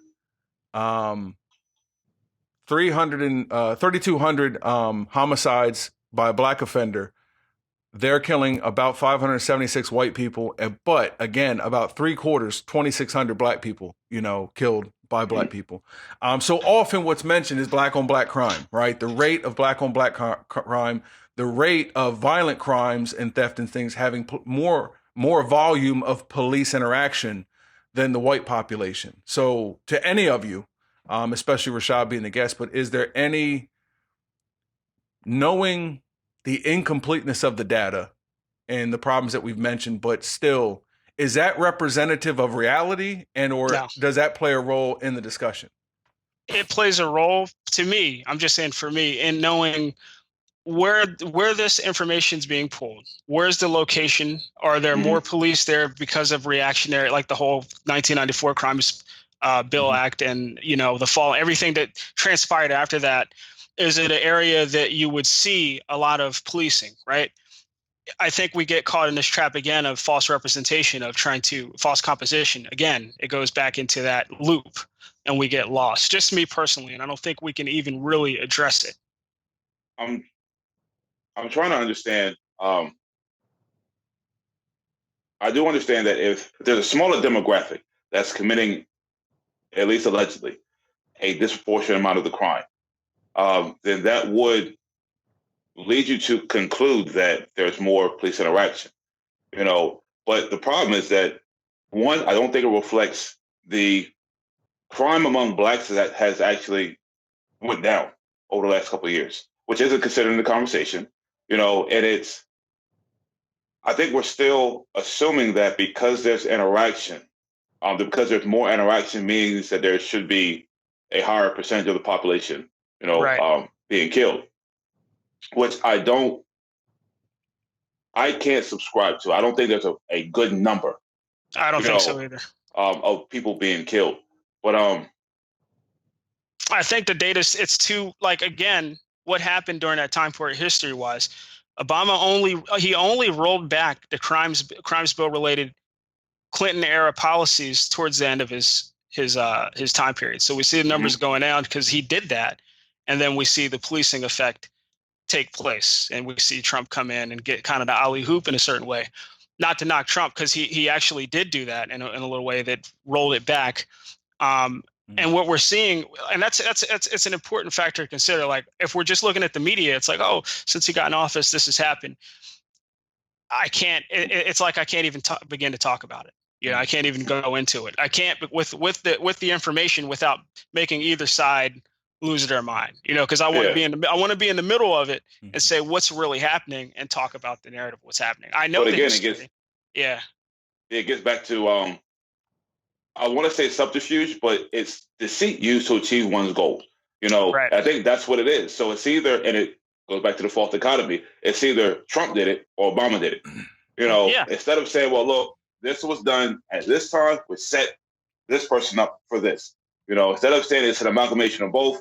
3,200 homicides by a black offender. They're killing about 576 white people, but again, about 3/4, 2,600 black people, killed by black people. So often what's mentioned is black on black crime, right? The rate of black on black crime, the rate of violent crimes and theft and things having more volume of police interaction than the white population. So to any of you, especially Rashad being the guest, but is there any, knowing the incompleteness of the data and the problems that we've mentioned, but still, is that representative of reality or no, does that play a role in the discussion?
It plays a role to me. I'm just saying for me in knowing where this information is being pulled. Where's the location? Are there more police there because of reactionary, like the whole 1994 Crimes Bill Act and, the fall, everything that transpired after that? Is it an area that you would see a lot of policing, right? I think we get caught in this trap again of false representation, of false composition. Again, it goes back into that loop and we get lost. Just me personally, and I don't think we can even really address it.
I'm trying to understand. I do understand that if there's a smaller demographic that's committing, at least allegedly, a disproportionate amount of the crime, then that would lead you to conclude that there's more police interaction, But the problem is that, one, I don't think it reflects the crime among blacks that has actually went down over the last couple of years, which isn't considered in the conversation, and I think we're still assuming that because there's interaction, because there's more interaction means that there should be a higher percentage of the population being killed, which I can't subscribe to. I don't think there's a good number.
I don't think so either.
Of people being killed. But
I think the data, it's too, again, what happened during that time period history-wise, Obama only rolled back the crimes bill related Clinton era policies towards the end of his time period. So we see the numbers going down because he did that. And then we see the policing effect take place, and we see Trump come in and get kind of the alley hoop in a certain way. Not to knock Trump, because he actually did do that in a little way that rolled it back. And what we're seeing, and it's an important factor to consider. Like if we're just looking at the media, it's like, oh, since he got in office, this has happened. It's like I can't even begin to talk about it. I can't even go into it. I can't with the information without making either side lose their mind, because I want to be in the middle of it and say what's really happening and talk about the narrative of what's happening. I know. But again, it
gets back to I want to say subterfuge, but it's deceit used to achieve one's goal. Right. I think that's what it is. So it's either, and it goes back to the false dichotomy. It's either Trump did it or Obama did it. Instead of saying, well, look, this was done at this time, we set this person up for this. Instead of saying it's an amalgamation of both,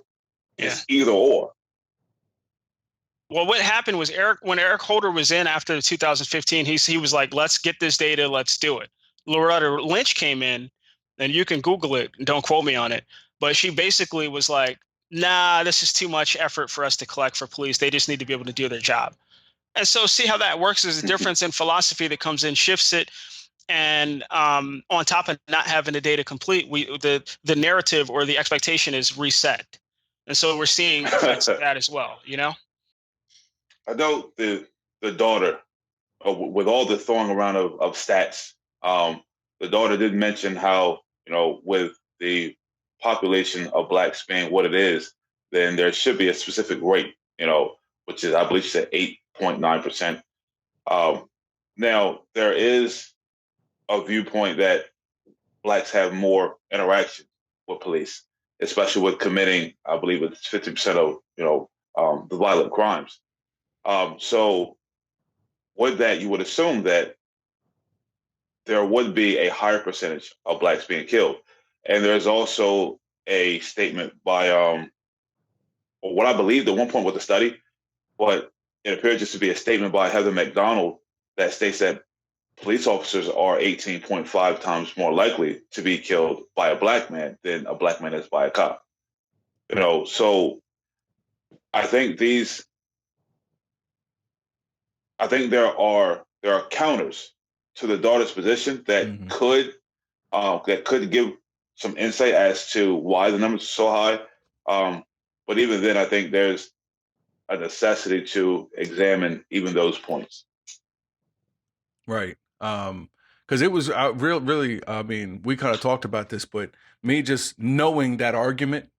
it's either or.
Well, what happened was when Eric Holder was in after 2015, he was like, let's get this data, let's do it. Loretta Lynch came in and you can Google it, and don't quote me on it, but she basically was like, nah, this is too much effort for us to collect for police. They just need to be able to do their job. And so see how that works. There's a difference in philosophy that comes in, shifts it. And on top of not having the data complete, the narrative or the expectation is reset. And so we're seeing effects of that as well, you know?
I know the daughter, with all the throwing around of stats, the daughter did mention how, with the population of blacks being what it is, then there should be a specific rate, which is, I believe she said 8.9%. Now, there is a viewpoint that blacks have more interaction with police, especially with committing, I believe it's 50% of, the violent crimes. So with that, you would assume that there would be a higher percentage of blacks being killed. And there's also a statement by, what I believe at one point was a study, but it appears just to be a statement by Heather McDonald that states that police officers are 18.5 times more likely to be killed by a black man than a black man is by a cop. So I think there are counters to the daughter's position that could give some insight as to why the numbers are so high. But even then, I think there's a necessity to examine even those points.
Right. Because it was really, I mean, we kind of talked about this, but me just knowing that argument,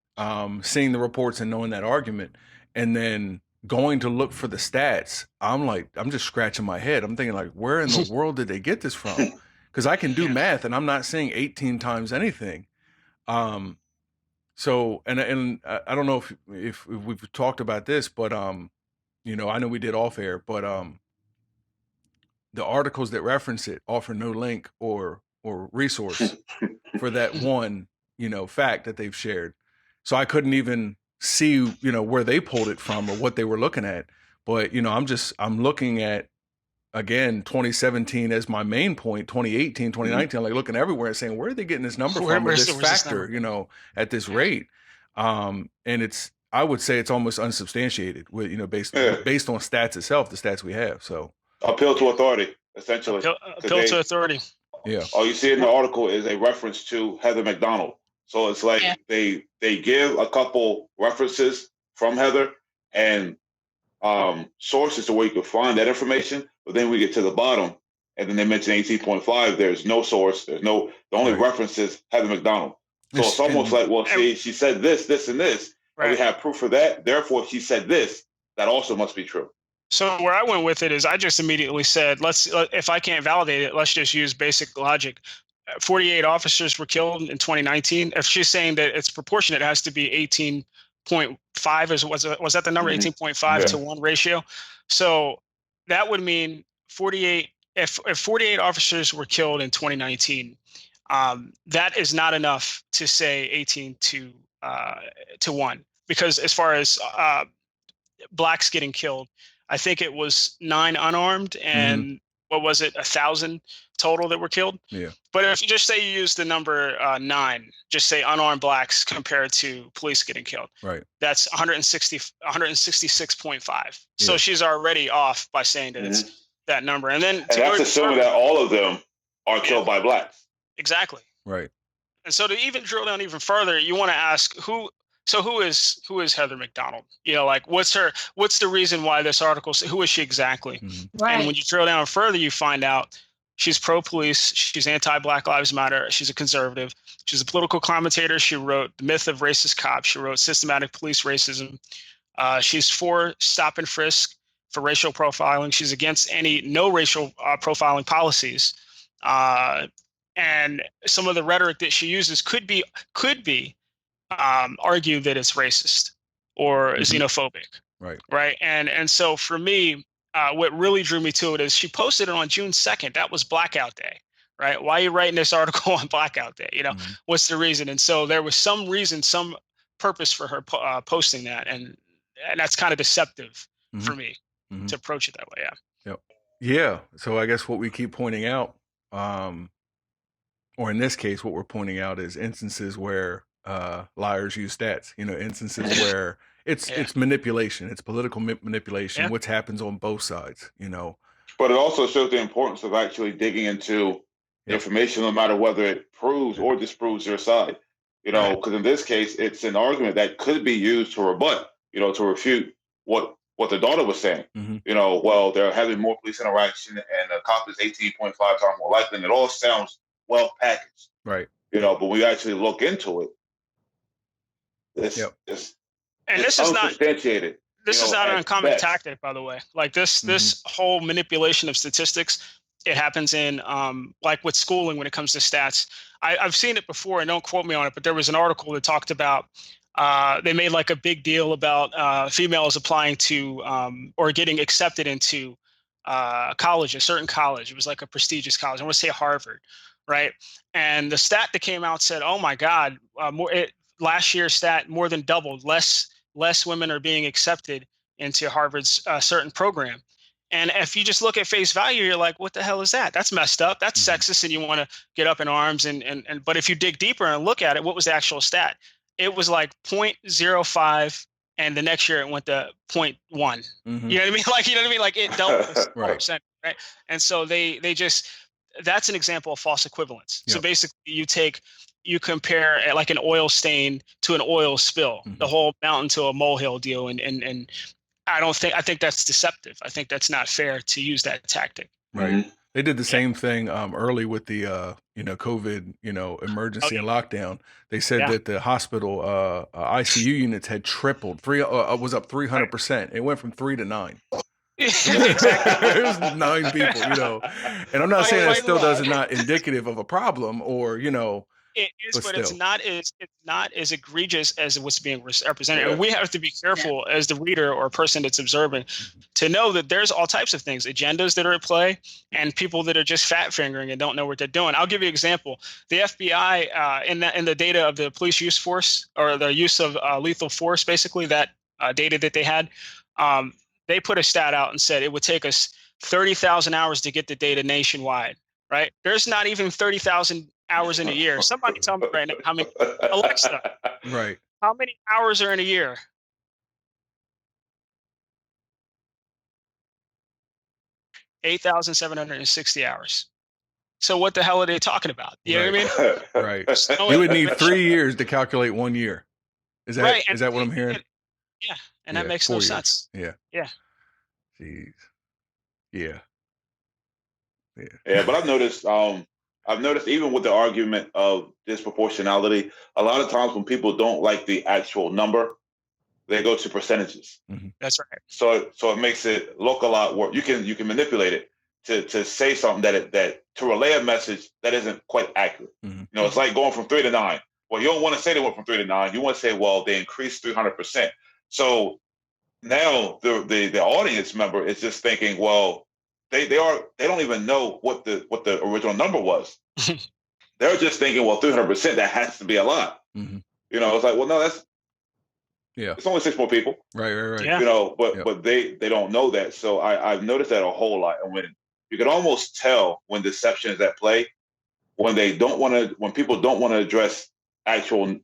seeing the reports and knowing that argument, and then going to look for the stats, I'm just scratching my head. I'm thinking, like, where in the world did they get this from? Because I can do math, and I'm not saying 18 times anything. So, and I don't know if we've talked about this, but I know we did off air, but the articles that reference it offer no link or resource for that one, fact that they've shared. So I couldn't even see, where they pulled it from or what they were looking at. But, I'm looking at, again, 2017 as my main point, 2018, 2019, I'm like looking everywhere and saying, where are they getting this number from, or this factor, at this rate? And I would say it's almost unsubstantiated with, based on stats itself, the stats we have. So
appeal to authority, essentially.
Appeal to authority.
Yeah.
All you see in the article is a reference to Heather McDonald. So it's like they give a couple references from Heather and sources to where you can find that information, but then we get to the bottom and then they mention 18.5. There's no source. The only reference is Heather McDonald. So it's almost like, well, see, she said this, this, and this. Right. And we have proof of that. Therefore, if she said this, that also must be true.
So where I went with it is I just immediately said, if I can't validate it, let's just use basic logic. 48 officers were killed in 2019. If she's saying that it's proportionate, it has to be 18.5 was that the number? 18.5 to 1 ratio. So that would mean 48. If 48 officers were killed in 2019, that is not enough to say 18 to 1, because as far as blacks getting killed, I think it was 9 unarmed and what was it, 1,000 total that were killed. Yeah. But if you just say you use the number 9, just say unarmed blacks compared to police getting killed. Right. That's 166.5. Yeah. So she's already off by saying that it's that number. And
that's assuming that all of them are killed by blacks.
Exactly.
Right.
And so to even drill down even further, you want to ask who is Heather McDonald? What's the reason why this article, who is she exactly? Right. And when you drill down further, you find out she's pro-police, she's anti-Black Lives Matter, she's a conservative, she's a political commentator, she wrote The Myth of Racist Cops, she wrote Systematic Police Racism, she's for stop and frisk for racial profiling, she's against no racial profiling policies, and some of the rhetoric that she uses could be argue that it's racist or xenophobic. Right. And so for me, what really drew me to it is she posted it on June 2nd. That was Blackout Day, right? Why are you writing this article on Blackout Day? What's the reason? And so there was some reason, some purpose for her posting that. And that's kind of deceptive for me to approach it that way. Yeah.
Yep. Yeah. So I guess what we keep pointing out, Or in this case, what we're pointing out is instances where liars use stats. Instances where it's manipulation. It's political manipulation. Which happens on both sides.
But it also shows the importance of actually digging into information, no matter whether it proves or disproves your side. Because in this case, it's an argument that could be used to rebut, to refute what the daughter was saying. Well, they're having more police interaction, and a cop is 18.5 times more likely, and it all sounds well packaged.
Right.
But when we actually look into it, this is unsubstantiated.
This is not an uncommon tactic, by the way. Like this whole manipulation of statistics, it happens in like with schooling when it comes to stats. I've seen it before, and don't quote me on it, but there was an article that talked about they made like a big deal about females applying to or getting accepted into college, a certain college. It was like a prestigious college. I want to say Harvard, right? And the stat that came out said, "Oh my God, last year's stat more than doubled. Less women are being accepted into Harvard's certain program." And if you just look at face value, you're like, what the hell is that? That's messed up. That's sexist. And you want to get up in arms. But if you dig deeper and look at it, what was the actual stat? It was like 0.05. And the next year it went to 0.1. You know what I mean? Like it doubled 4%, right? And so they just, that's an example of false equivalence. So basically you compare like an oil stain to an oil spill, the whole mountain to a molehill deal. And I think that's deceptive. I think that's not fair to use that tactic.
Right. They did the same thing early with the COVID emergency and lockdown. They said that the hospital ICU units had tripled. Was up 300%. It went from 3 to 9. It was 9 people. And I'm not saying that still does not indicative of a problem or
It is, but it's not as egregious as what's being represented. And we have to be careful as the reader or person that's observing to know that there's all types of things, agendas that are at play, and people that are just fat fingering and don't know what they're doing. I'll give you an example. The FBI in the data of the police use force, or the use of lethal force, basically that data that they had, they put a stat out and said it would take us 30,000 hours to get the data nationwide. Right? There's not even 30,000 hours in a year. Somebody tell me right now how many, Alexa,
right?
How many hours are in a year? 8,760 hours. So what the hell are they talking about? You know what I mean?
Right. So you would need 3 years to calculate 1 year. Is that
right.
Is that what I'm hearing?
Yeah. And that makes no sense.
Yeah.
Yeah.
Jeez. Yeah.
Yeah, but I've noticed even with the argument of disproportionality, a lot of times when people don't like the actual number, they go to percentages.
That's right.
So it makes it look a lot worse. You can manipulate it to say something that to relay a message that isn't quite accurate. It's like going from 3 to 9. Well, you don't want to say they went from 3 to 9. You want to say, well, they increased 300%. So now the audience member is just thinking, well, they don't even know what the original number was. They're just thinking, well, 300%, that has to be a lot. It's like, well, no, it's only 6 more people.
Right.
Yeah.
But they don't know that. So I've noticed that a whole lot. And when you can almost tell when deception is at play, when people don't want to address actual,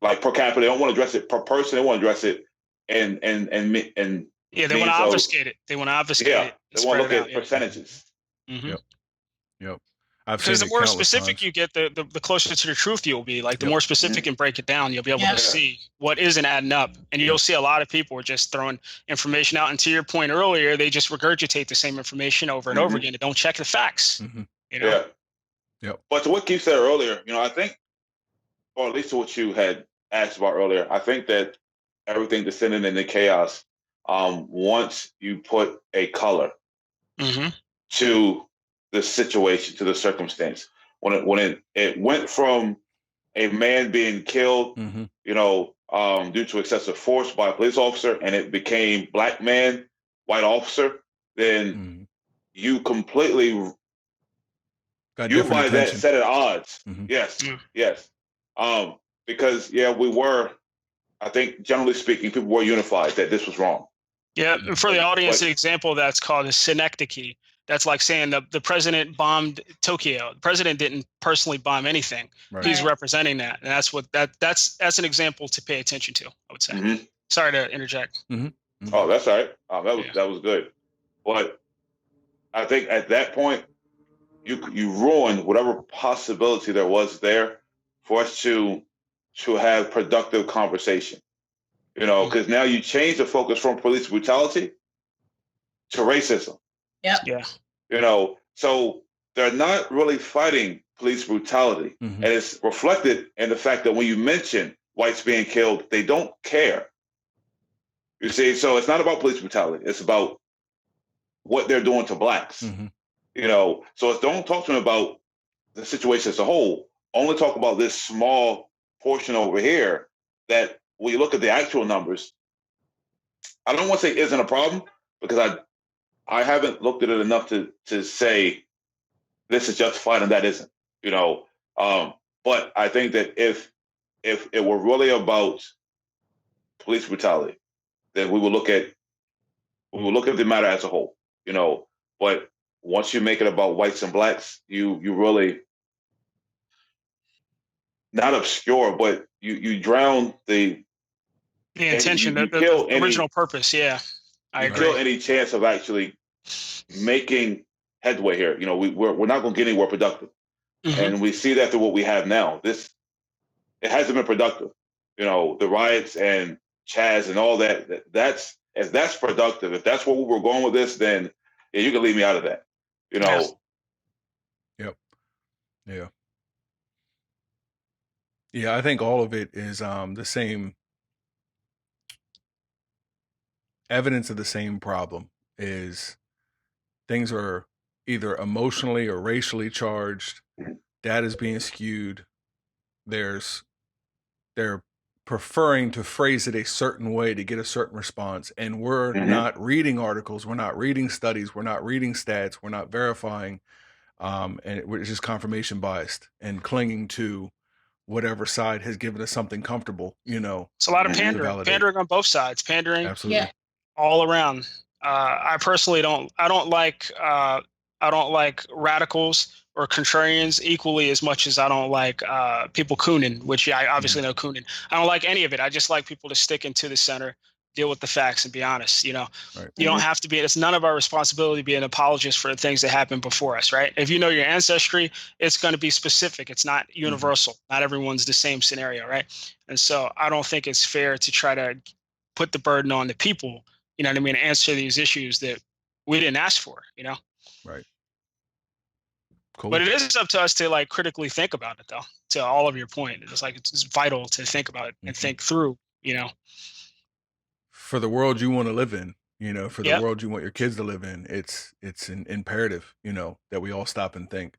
like per capita, they don't want to address it per person. They want to address it and
yeah, they want to obfuscate it. They want to obfuscate it.
They want to look at percentages.
Yep.
Because the more specific you get, the closer to the truth you'll be. Like the more specific and break it down, you'll be able to see what isn't adding up. And you'll see a lot of people are just throwing information out. And to your point earlier, they just regurgitate the same information over and over again. They don't check the facts.
Yeah. But to what Keith said earlier, I think, or at least to what you had asked about earlier, I think that everything descending into chaos, once you put a color to the situation, to the circumstance, when it went from a man being killed, due to excessive force by a police officer, and it became black man, white officer, then you completely you by that set of odds. Yes. Because we were, I think, generally speaking, people were unified that this was wrong.
Yeah, and for the audience, an example of that's called a synecdoche. That's like saying the president bombed Tokyo. The president didn't personally bomb anything.
Right.
He's representing that. And that's an example to pay attention to, I would say.
Mm-hmm.
Sorry to interject.
Mm-hmm. Mm-hmm.
Oh, that's all right. That was good. But I think at that point, you ruined whatever possibility there was there for us to have productive conversation. Because now you change the focus from police brutality to racism.
Yeah.
So they're not really fighting police brutality.
Mm-hmm.
And it's reflected in the fact that when you mention whites being killed, they don't care. You see, so it's not about police brutality. It's about what they're doing to blacks.
Mm-hmm.
So don't talk to them about the situation as a whole. Only talk about this small portion over here that when you look at the actual numbers, I don't want to say isn't a problem because I haven't looked at it enough to say this is justified and that isn't, but I think that if it were really about police brutality, then we will look at the matter as a whole, but once you make it about whites and blacks, you really not obscure, but you drown the
intention,
you
the original purpose. Yeah, I agree.
Kill any chance of actually making headway here. We're not going to get anywhere productive, and we see that through what we have now. It hasn't been productive. The riots and Chaz and all that. If that's productive, if that's where we were going with this, then yeah, you can leave me out of that.
Yes. Yep. Yeah. Yeah, I think all of it is the same evidence of the same problem. Is things are either emotionally or racially charged. Data is being skewed. They're preferring to phrase it a certain way to get a certain response. And we're not reading articles. We're not reading studies. We're not reading stats. We're not verifying. And it's just confirmation biased and clinging to whatever side has given us something comfortable,
It's a lot of pandering on both sides, pandering.
Absolutely.
All around. I personally don't like radicals or contrarians equally as much as I don't like people cooning, which I obviously know cooning. I don't like any of it. I just like people to stick into the center, deal with the facts, and be honest. Right. You don't have to be. It's none of our responsibility to be an apologist for the things that happened before us. Right. If you know your ancestry, it's going to be specific. It's not universal. Not everyone's the same scenario. Right. And so I don't think it's fair to try to put the burden on the people. You know what I mean? Answer these issues that we didn't ask for.
Right. Cool.
But it is up to us to critically think about it, though. To all of your point, it's vital to think about it and think through.
For the world you want to live in, for the world you want your kids to live in, it's an imperative, that we all stop and think.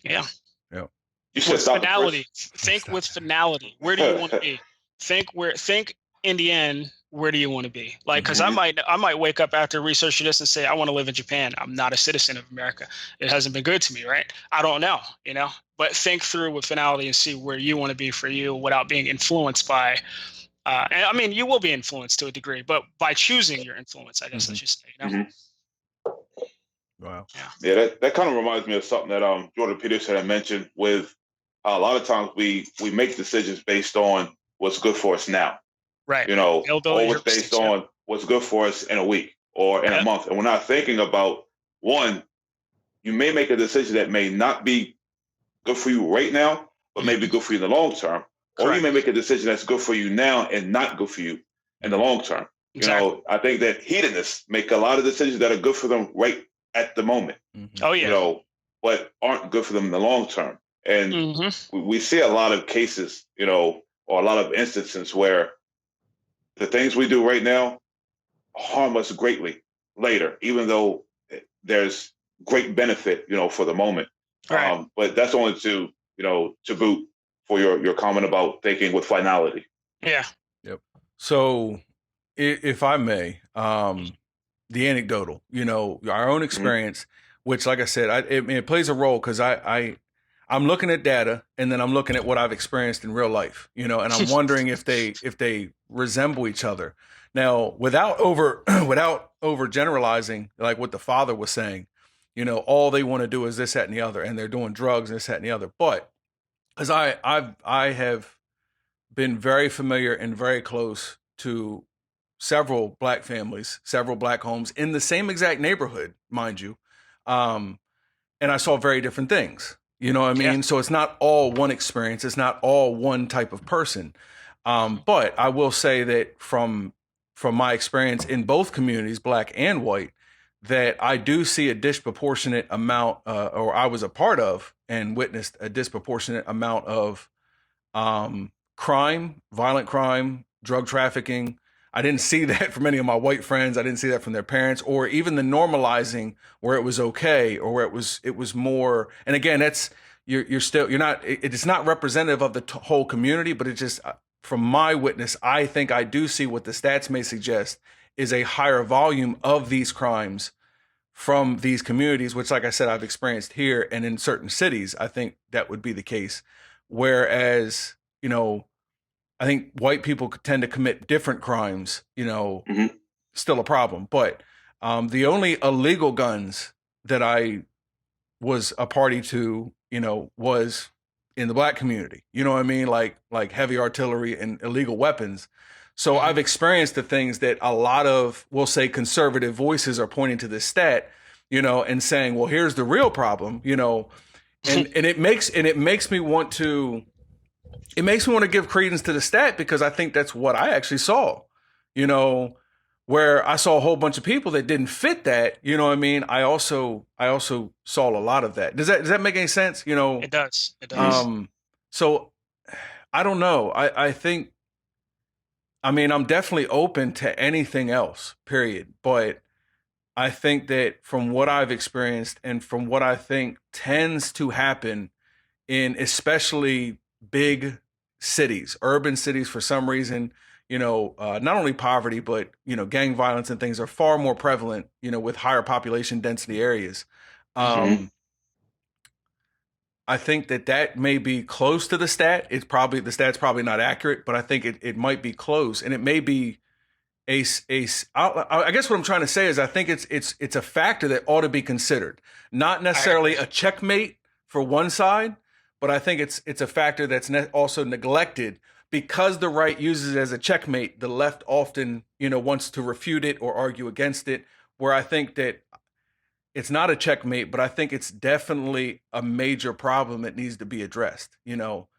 Yeah.
Yeah.
You should stop.
Finality. Think with finality. Where do you want to be? Think in the end. Where do you want to be? Because I might wake up after researching this and say, I want to live in Japan. I'm not a citizen of America. It hasn't been good to me, right? I don't know, but think through with finality and see where you want to be for you without being influenced by, and I mean, you will be influenced to a degree, but by choosing your influence, I guess I should say,
Wow.
Yeah, that kind of reminds me of something that Jordan Peterson had mentioned with a lot of times we make decisions based on what's good for us now.
Right.
Always based on what's good for us in a week or in a month. And we're not thinking about, one, you may make a decision that may not be good for you right now, but may be good for you in the long term. Correct. Or you may make a decision that's good for you now and not good for you in the long term.
Exactly.
I think that hedonists make a lot of decisions that are good for them right at the moment.
Oh, yeah.
But aren't good for them in the long term. And we see a lot of cases, or a lot of instances where the things we do right now harm us greatly later, even though there's great benefit, for the moment.
Right.
But that's only to boot for your comment about thinking with finality.
Yeah.
Yep. So if I may, the anecdotal, our own experience, which, like I said, it plays a role because I'm looking at data and then I'm looking at what I've experienced in real life, and I'm wondering if they resemble each other. Now, without over generalizing, like what the father was saying, all they want to do is this, that, and the other, and they're doing drugs, this, that, and the other. But because I have been very familiar and very close to several Black families, several Black homes in the same exact neighborhood, mind you. And I saw very different things, you know what I mean? Yeah. So it's not all one experience. It's not all one type of person. But I will say that from my experience in both communities, Black and white, that I do see a disproportionate amount, or I was a part of and witnessed a disproportionate amount of crime, violent crime, drug trafficking. I didn't see that from any of my white friends. I didn't see that from their parents, or even the normalizing where it was okay, or where it was more. And again, it's not representative of the whole community, but it just, from my witness, I think I do see what the stats may suggest is a higher volume of these crimes from these communities, which, like I said, I've experienced here and in certain cities. I think that would be the case. Whereas, I think white people tend to commit different crimes, still a problem. But the only illegal guns that I was a party to, was in the Black community, you know what I mean? Like heavy artillery and illegal weapons. So I've experienced the things that a lot of, we'll say, conservative voices are pointing to this stat, and saying, well, here's the real problem, and it makes me want to give credence to the stat, because I think that's what I actually saw, where I saw a whole bunch of people that didn't fit that, you know what I mean? I also saw a lot of that. Does that make any sense?
It does.
So I don't know. I think, I'm definitely open to anything else, period. But I think that from what I've experienced and from what I think tends to happen in especially big cities, urban cities, for some reason, not only poverty, but, gang violence and things are far more prevalent, with higher population density areas. I think that may be close to the stat. The stat's probably not accurate, but I think it might be close, and it may be I guess what I'm trying to say is I think it's a factor that ought to be considered, not necessarily a checkmate for one side, but I think it's a factor that's also neglected, because the right uses it as a checkmate. The left often, wants to refute it or argue against it, where I think that it's not a checkmate, but I think it's definitely a major problem that needs to be addressed,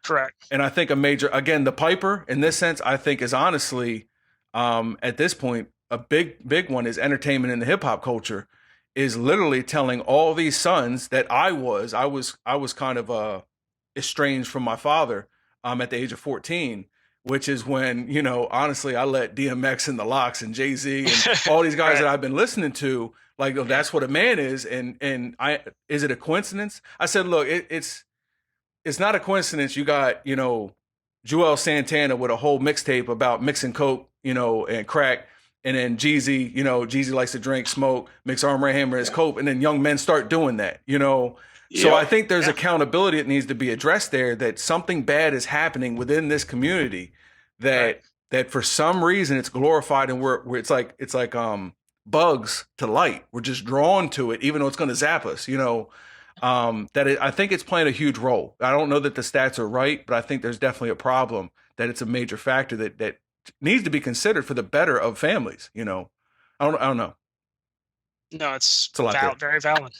Correct.
And I think the piper in this sense, I think, is honestly, at this point, a big one is entertainment in the hip hop culture, is literally telling all these sons that I was kind of estranged from my father at the age of 14, which is when, honestly, I let DMX and the Lox and Jay-Z and all these guys that I've been listening to, like, oh, that's what a man is. And is it a coincidence? I said, look, it's not a coincidence. You got, Joel Santana with a whole mixtape about mixing coke, and crack. And then Jeezy, Jeezy likes to drink, smoke, mix Arm & Hammer as coke. And then young men start doing that, So I think there's accountability that needs to be addressed there, that something bad is happening within this community that for some reason it's glorified, and we're it's like bugs to light. We're just drawn to it, even though it's going to zap us, I think it's playing a huge role. I don't know that the stats are right, but I think there's definitely a problem, that it's a major factor that needs to be considered for the better of families. I don't know.
No, it's very valid.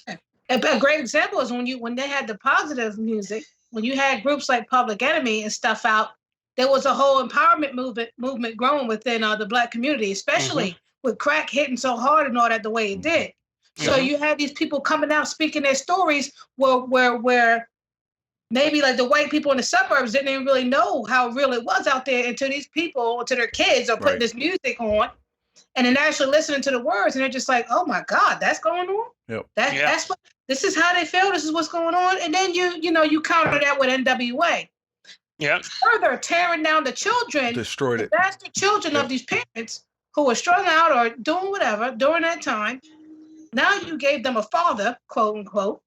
A great example is when they had the positive music, when you had groups like Public Enemy and stuff out, there was a whole empowerment movement growing within the Black community, especially with crack hitting so hard and all that the way it did. So you had these people coming out speaking their stories where maybe like the white people in the suburbs didn't even really know how real it was out there until these people, to their kids, are putting this music on and then actually listening to the words, and they're just like, oh my God, that's going on?
Yep.
That's what, this is how they feel, this is what's going on. And then you counter that with NWA.
Yeah.
Further tearing down the children,
destroyed it.
That's the children of these parents who were strung out or doing whatever during that time. Now you gave them a father, quote unquote.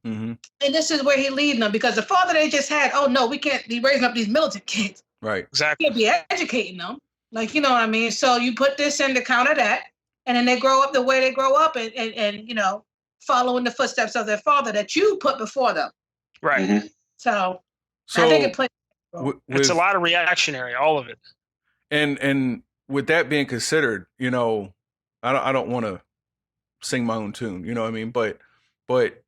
And this is where he's leading them, because the father they just had, oh no, we can't be raising up these militant kids.
Right.
Exactly.
We can't be educating them. Like, you know what I mean? So you put this in to counter that, and then they grow up the way they grow up, and follow in the footsteps of their father that you put before them.
Right.
Mm-hmm.
So I think it plays.
It's a lot of reactionary, all of it.
And with that being considered, you know, I don't want to sing my own tune, you know what I mean? But it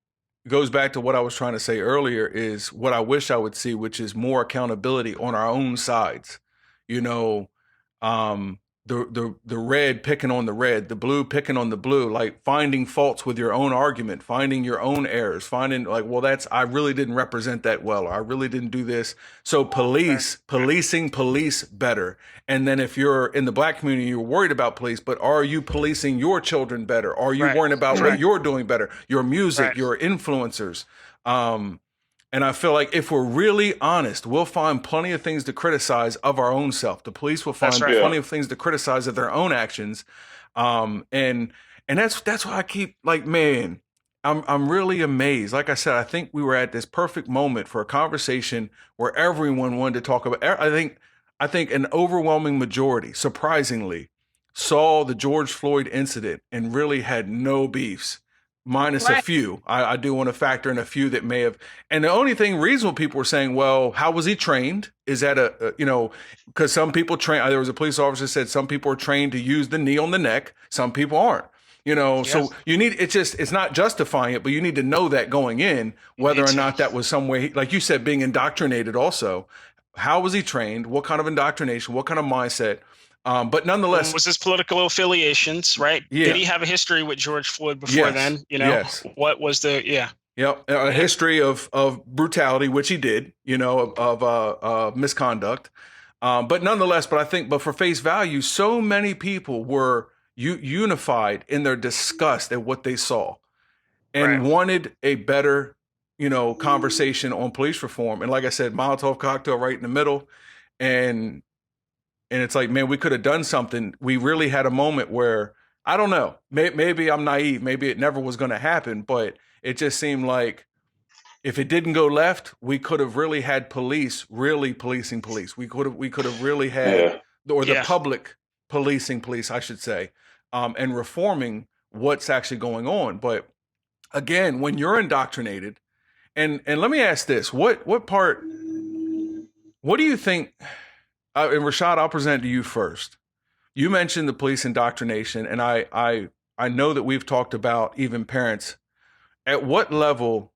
goes back to what I was trying to say earlier is what I wish I would see, which is more accountability on our own sides. You know, the red picking on the red, the blue picking on the blue, like finding faults with your own argument, finding your own errors, finding like, well, I really didn't represent that well, or I really didn't do this. So policing police better. And then if you're in the Black community, you're worried about police, but are you policing your children better? Are you worrying about what you're doing better? Your music, your influencers. And I feel like if we're really honest, we'll find plenty of things to criticize of our own self. The police will find plenty of things to criticize of their own actions. And that's why I keep like, man, I'm really amazed. Like I said, I think we were at this perfect moment for a conversation where everyone wanted to talk about. I think an overwhelming majority, surprisingly, saw the George Floyd incident and really had no beefs. Minus a few. I do want to factor in a few that may have. And the only thing reasonable people were saying, well, how was he trained? Is that because some people train. There was a police officer said some people are trained to use the knee on the neck. Some people aren't. So you need, it's not justifying it, but you need to know that going in, whether or not that was some way, like you said, being indoctrinated also. How was he trained? What kind of indoctrination? What kind of mindset? But nonetheless,
what was his political affiliations, right? Yeah. Did he have a history with George Floyd before then? What was the
a history of brutality, which he did, of misconduct. But nonetheless, but for face value, so many people were unified in their disgust at what they saw and wanted a better, conversation on police reform. And like I said, Molotov cocktail right in the middle. And it's like, man, we could have done something. We really had a moment where, I don't know, maybe I'm naive. Maybe it never was going to happen, but it just seemed like if it didn't go left, we could have really had police really policing police. We could have really had, the public policing police, I should say, and reforming what's actually going on. But again, when you're indoctrinated, and let me ask this, what do you think? And Rashad, I'll present to you first. You mentioned the police indoctrination, and I know that we've talked about even parents. At what level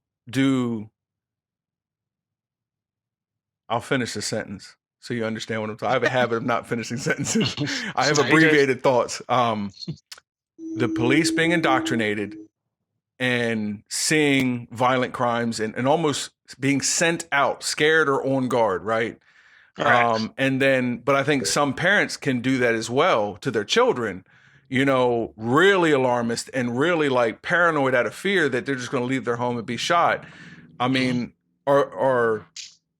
I'll finish the sentence so you understand what I'm talking. I have a habit of not finishing sentences. I have abbreviated thoughts. The police being indoctrinated and seeing violent crimes and almost being sent out, scared or on guard, right? But I think some parents can do that as well to their children, really alarmist and really like paranoid out of fear that they're just going to leave their home and be shot. I mean, are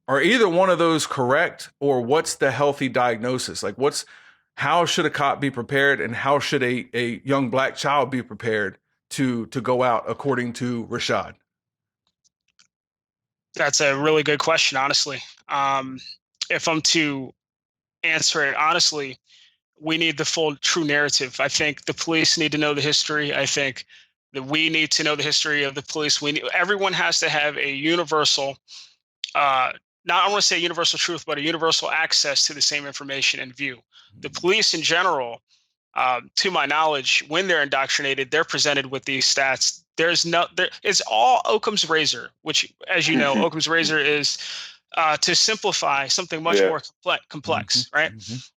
either one of those correct, or what's the healthy diagnosis? Like how should a cop be prepared, and how should a young Black child be prepared to go out, according to Rashad?
That's a really good question, honestly. If I'm to answer it honestly, we need the full true narrative. I think the police need to know the history. I think that we need to know the history of the police. Everyone has to have a universal, I want to say universal truth, but a universal access to the same information and view. The police in general, to my knowledge, when they're indoctrinated, they're presented with these stats. It's all Occam's razor, which, as you know, Occam's razor is to simplify something much more complex, right?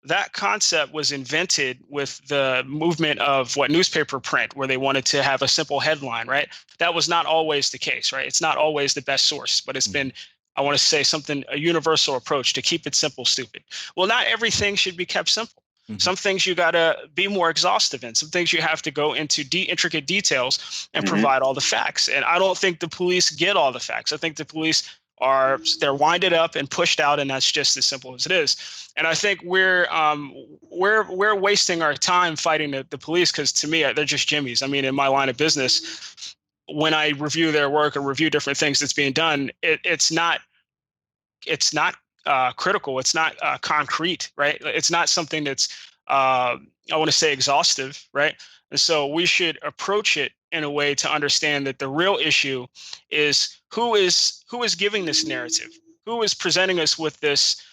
That concept was invented with the movement of newspaper print, where they wanted to have a simple headline, right? That was not always the case, right? It's not always the best source, but it's been, I want to say a universal approach to keep it simple, stupid. Well, not everything should be kept simple. Some things you got to be more exhaustive in. Some things you have to go into intricate details and provide all the facts. And I don't think the police get all the facts. I think the police they're winded up and pushed out, and that's just as simple as it is. And I think we're wasting our time fighting the police, because to me, they're just jimmies. I mean, in my line of business, when I review their work or review different things that's being done, it's not critical. It's not concrete, right? It's not something that's I want to say exhaustive, right? And so we should approach it in a way to understand that the real issue is who is giving this narrative, who is presenting us with this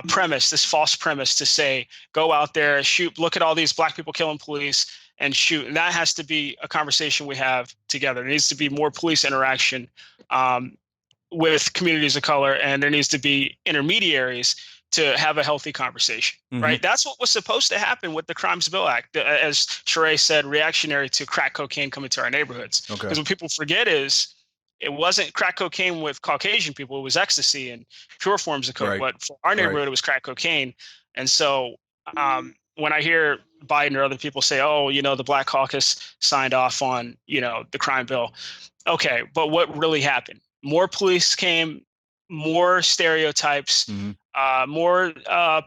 premise, this false premise to say, go out there, shoot, look at all these black people killing police and shoot. And that has to be a conversation we have together. There needs to be more police interaction with communities of color, and there needs to be intermediaries to have a healthy conversation, right? That's what was supposed to happen with the Crimes Bill Act, as Sheree said, reactionary to crack cocaine coming to our neighborhoods. Because what people forget is it wasn't crack cocaine with Caucasian people, it was ecstasy and pure forms of coke. But for our neighborhood, it was crack cocaine. And so when I hear Biden or other people say, oh, the Black Caucus signed off on, the crime bill. Okay, but what really happened? More police came, more stereotypes, more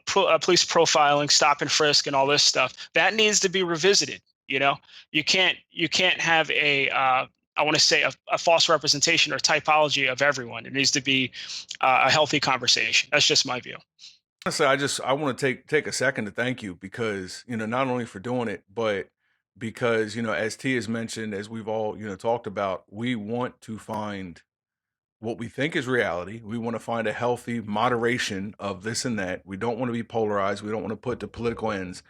police profiling, stop and frisk, and all this stuff. That needs to be revisited. You can't have I want to say a false representation or typology of everyone. It needs to be a healthy conversation. That's just my view.
So I want to take a second to thank you because, not only for doing it, but because, as T has mentioned, as we've all, talked about, we want to find what we think is reality. We want to find a healthy moderation of this and that. We don't want to be polarized. We don't want to put to political ends.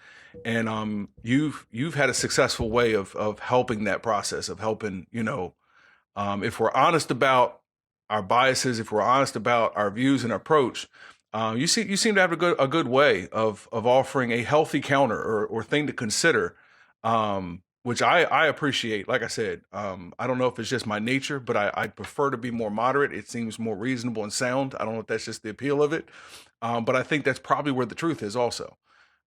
And you've had a successful way of helping that process, of helping, if we're honest about our biases, if we're honest about our views and approach, you seem to have a good way of offering a healthy counter or thing to consider, which I appreciate. Like I said, I don't know if it's just my nature, but I prefer to be more moderate. It seems more reasonable and sound. I don't know if that's just the appeal of it, but I think that's probably where the truth is also.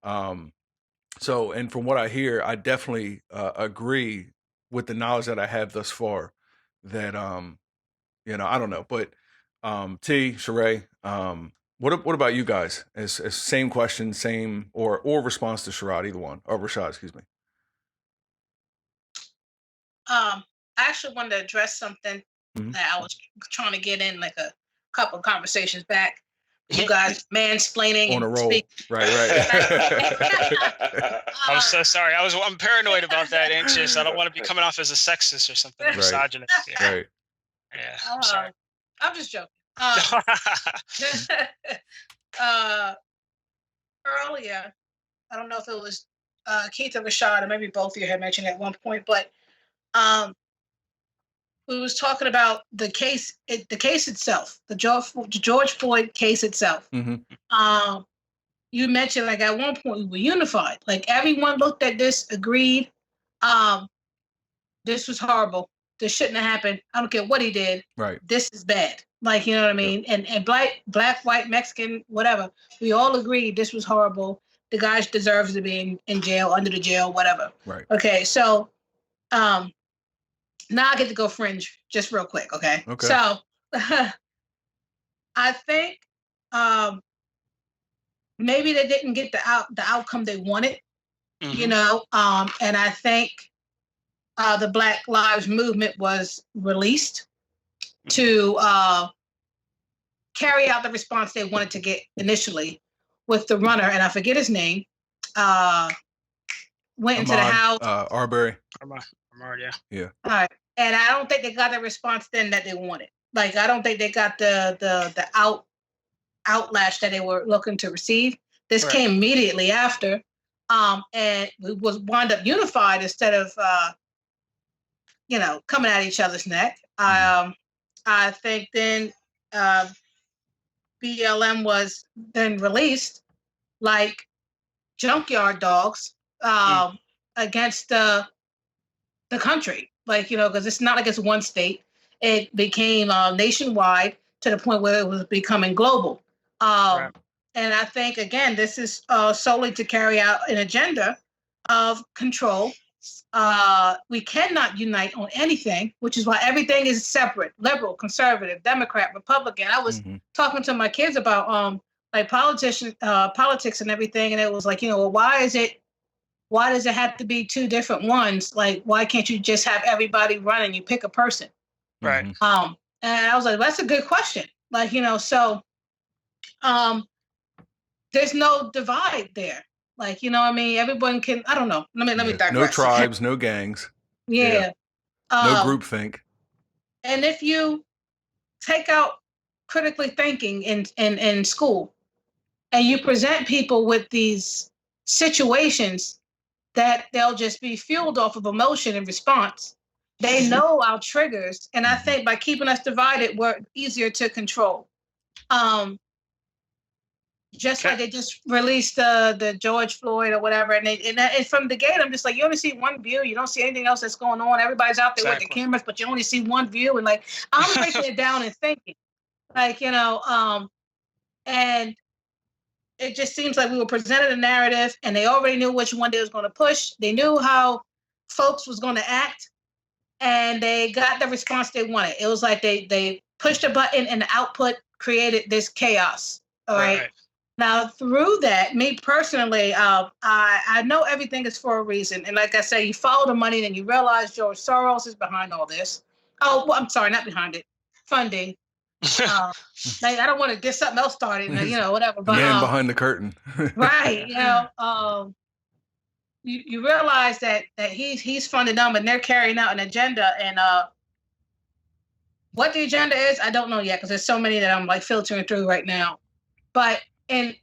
And from what I hear, I definitely agree with the knowledge that I have thus far that, I don't know, but T, Sheree, what about you guys? As same question, same or response to Sherrod, either one, or Rashad, excuse me.
I actually wanted to address something that I was trying to get in like a couple of conversations back. You guys mansplaining
on a roll, right.
I'm so sorry. I'm paranoid about that, anxious. I don't want to be coming off as a sexist or something, misogynist. Yeah.
Right.
Yeah. I'm sorry.
I'm just joking. Earlier, I don't know if it was Keith or Rashad, or maybe both of you had mentioned at one point, but we was talking about the case itself, the George Floyd case itself. You mentioned like at one point we were unified, like everyone looked at this, agreed, this was horrible, this shouldn't have happened. I don't care what he did. Right. This is bad. Like, you know what I mean? Yep. And black, white, Mexican, whatever. We all agreed this was horrible. The guy deserves to be in jail, under the jail, whatever. Right. Okay. So, now I get to go fringe just real quick. Okay. So, I think, maybe they didn't get the outcome they wanted, and I think, the Black Lives Movement was released to carry out the response they wanted to get initially with the runner, and I forget his name, went into the house.
Arbery.
Ahmaud,
yeah. All right. And I don't think they got the response then that they wanted. Like, I don't think they got the outlash that they were looking to receive. This came immediately after, and we was wound up unified instead of, coming at each other's neck. I think then BLM was then released like junkyard dogs against the country. Like, because it's not like it's one state. It became nationwide to the point where it was becoming global. And I think, again, this is solely to carry out an agenda of control. We cannot unite on anything, which is why everything is separate: liberal, conservative, Democrat, Republican. I was talking to my kids about politics and everything, and it was like, well, why does it have to be two different ones? Like, why can't you just have everybody run and you pick a person?
Right.
And I was like, that's a good question. Like, so there's no divide there. Like, you know what I mean? Everyone can, I don't know. Let me digress.
No tribes, no gangs.
Yeah.
No groupthink.
And if you take out critically thinking in school and you present people with these situations that they'll just be fueled off of emotion and response, they know our triggers. And I think by keeping us divided, we're easier to control. Just like they just released the George Floyd or whatever, and from the gate, I'm just like, you only see one view, you don't see anything else that's going on. Everybody's out there with the cameras, but you only see one view, and like I'm breaking it down and thinking, like, you know, and it just seems like we were presented a narrative, and they already knew which one they was going to push. They knew how folks was going to act, and they got the response they wanted. It was like they pushed a button, and the output created this chaos. All right. Now, through that, me personally, I know everything is for a reason. And like I said, you follow the money, and you realize George Soros is behind all this. Oh, well, I'm sorry, not behind it. Funding. I don't want to get something else started, you know, whatever. But
man behind the curtain.
Right. You know, you realize that he's funding them, and they're carrying out an agenda. And what the agenda is, I don't know yet, because there's so many that I'm like filtering through right now. But and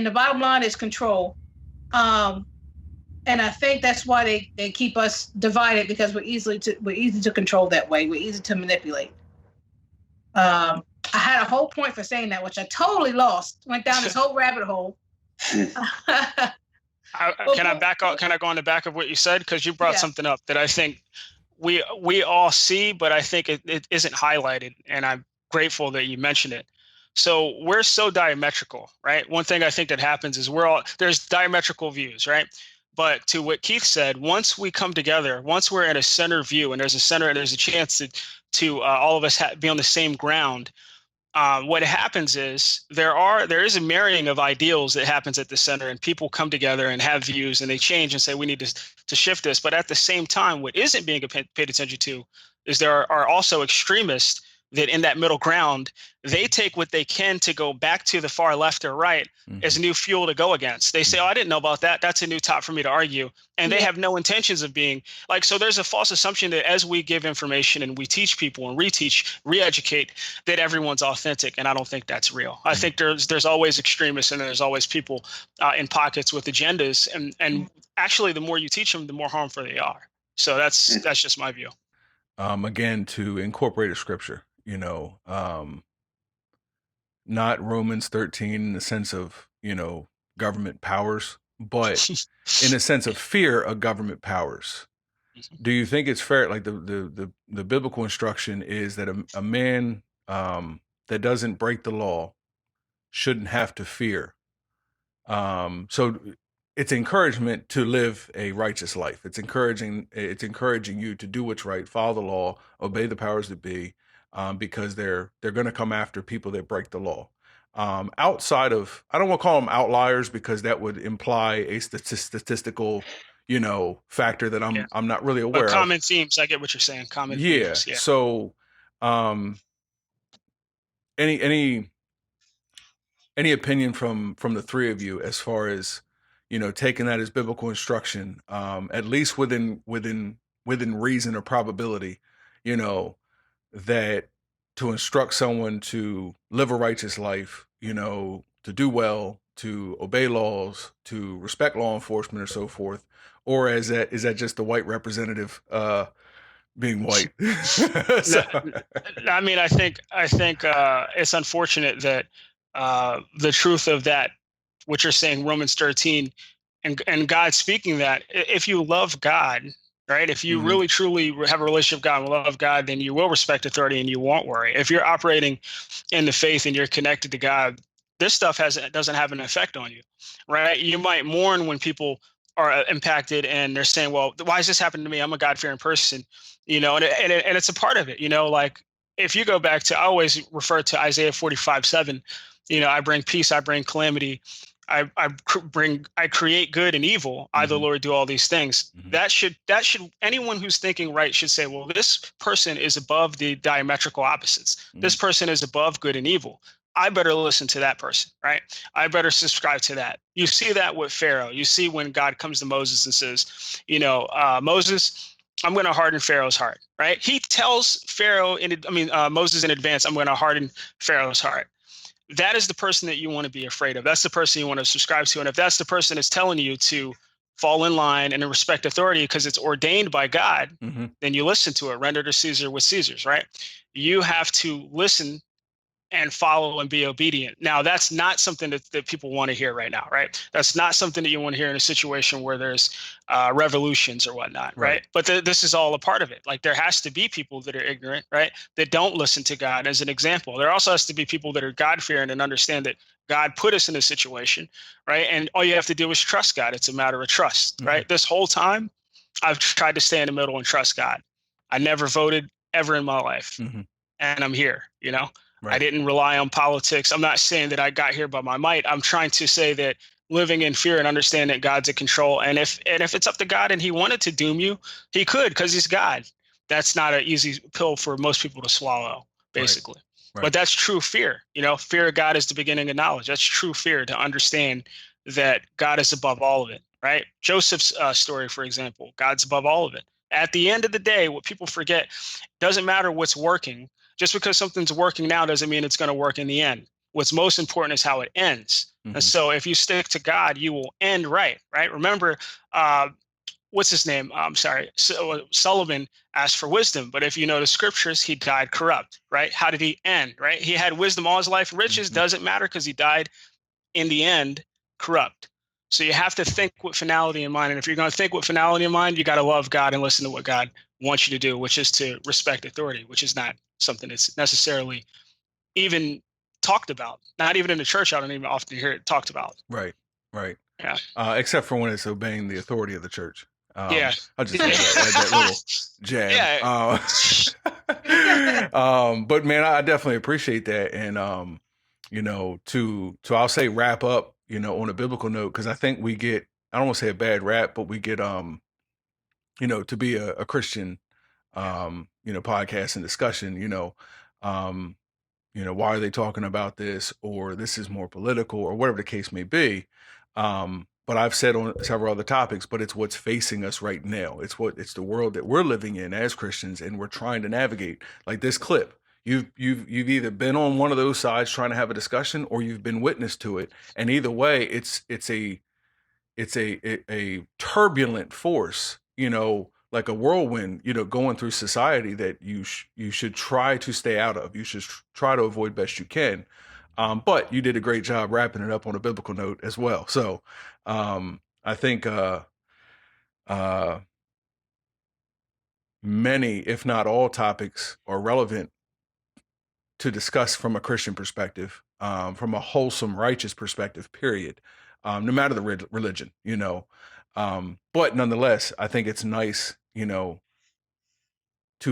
the bottom line is control, and I think that's why they keep us divided, because we're easy to control that way. We're easy to manipulate. I had a whole point for saying that, which I totally lost. Went down this whole rabbit hole.
Can I back up? Can I go on the back of what you said? Because you brought something up that I think we all see, but I think it isn't highlighted, and I'm grateful that you mentioned it. So we're so diametrical, right? One thing I think that happens is there's diametrical views, right? But to what Keith said, once we come together, once we're in a center view, and there's a chance to all of us be on the same ground, what happens is there is a marrying of ideals that happens at the center, and people come together and have views, and they change and say we need to shift this. But at the same time, what isn't being paid attention to is there are also extremists that in that middle ground, they take what they can to go back to the far left or right as new fuel to go against. They say, oh, I didn't know about that. That's a new top for me to argue. And they have no intentions of being like, so there's a false assumption that as we give information and we teach people and reteach, re-educate, that everyone's authentic. And I don't think that's real. I think there's always extremists, and there's always people in pockets with agendas. And actually, the more you teach them, the more harmful they are. So that's just my view.
Again, to incorporate a scripture. You know, not Romans 13 in the sense of, you know, government powers, but in a sense of fear of government powers. Do you think it's fair? Like the biblical instruction is that a man that doesn't break the law shouldn't have to fear. So it's encouragement to live a righteous life. It's encouraging you to do what's right, follow the law, obey the powers that be. Because they're going to come after people that break the law. Outside of, I don't want to call them outliers, because that would imply a statistical, you know, factor that I'm not really aware of.
Common themes, I get what you're saying. Common themes. Yeah.
So, any opinion from the three of you as far as, you know, taking that as biblical instruction, at least within reason or probability, you know, that to instruct someone to live a righteous life, you know, to do well, to obey laws, to respect law enforcement or so forth, or is that just the white representative being white?
I mean, I think it's unfortunate that the truth of that, what you're saying, Romans 13, and God speaking that, if you love God, right? If you really, truly have a relationship with God and love God, then you will respect authority and you won't worry. If you're operating in the faith and you're connected to God, this stuff doesn't have an effect on you, right? You might mourn when people are impacted and they're saying, well, why is this happening to me? I'm a God-fearing person, you know, and it's a part of it, you know, like if you go back to, I always refer to Isaiah 45:7, you know, I bring peace, I bring calamity. I create good and evil. I, the Lord, do all these things. That should anyone who's thinking right should say, well, this person is above the diametrical opposites. This person is above good and evil. I better listen to that person, right? I better subscribe to that. You see that with Pharaoh. You see when God comes to Moses and says, Moses, I'm going to harden Pharaoh's heart, right? He tells Moses in advance, I'm going to harden Pharaoh's heart. That is the person that you want to be afraid of. That's the person you want to subscribe to. And if that's the person that's telling you to fall in line and respect authority because it's ordained by God, then you listen to it. Render to Caesar what Caesar's, right? You have to listen and follow and be obedient. Now, that's not something that people want to hear right now, right? That's not something that you want to hear in a situation where there's revolutions or whatnot, right? But this is all a part of it. Like, there has to be people that are ignorant, right? That don't listen to God as an example. There also has to be people that are God-fearing and understand that God put us in this situation, right? And all you have to do is trust God. It's a matter of trust, right? This whole time, I've tried to stay in the middle and trust God. I never voted ever in my life. And I'm here, I didn't rely on politics. I'm not saying that I got here by my might. I'm trying to say that living in fear and understand that God's in control. And if it's up to God and he wanted to doom you, he could, because he's God. That's not an easy pill for most people to swallow, basically. Right. But that's true fear. Fear of God is the beginning of knowledge. That's true fear, to understand that God is above all of it, right? Joseph's story, for example, God's above all of it. At the end of the day, what people forget, doesn't matter what's working. Just because something's working now doesn't mean it's going to work in the end. What's most important is how it ends. And so if you stick to God, you will end right? Remember, what's his name? Solomon asked for wisdom, but if you know the scriptures, he died corrupt, right? How did he end, right? He had wisdom all his life. Riches doesn't matter because he died in the end corrupt. So you have to think with finality in mind. And if you're going to think with finality in mind, you got to love God and listen to what God wants you to do, which is to respect authority, which is not something that's necessarily even talked about. Not even in the church, I don't even often hear it talked about.
Right.
Yeah.
Except for when it's obeying the authority of the church.
Yeah.
I'll just add that little jab.
Yeah.
But man, I definitely appreciate that. And, to I'll say wrap up, on a biblical note, because I think we get, I don't want to say a bad rap, but we get, to be a Christian, podcast and discussion, why are they talking about this, or this is more political, or whatever the case may be. But I've said on several other topics, but it's what's facing us right now. It's the world that we're living in as Christians, and we're trying to navigate. Like this clip, you've either been on one of those sides trying to have a discussion, or you've been witness to it. And either way, it's a turbulent force, like a whirlwind, going through society that you should try to stay out of. You should try to avoid best you can. But you did a great job wrapping it up on a biblical note as well. So I think many, if not all, topics are relevant to discuss from a Christian perspective, from a wholesome, righteous perspective, period. No matter the religion, but nonetheless, I think it's nice, to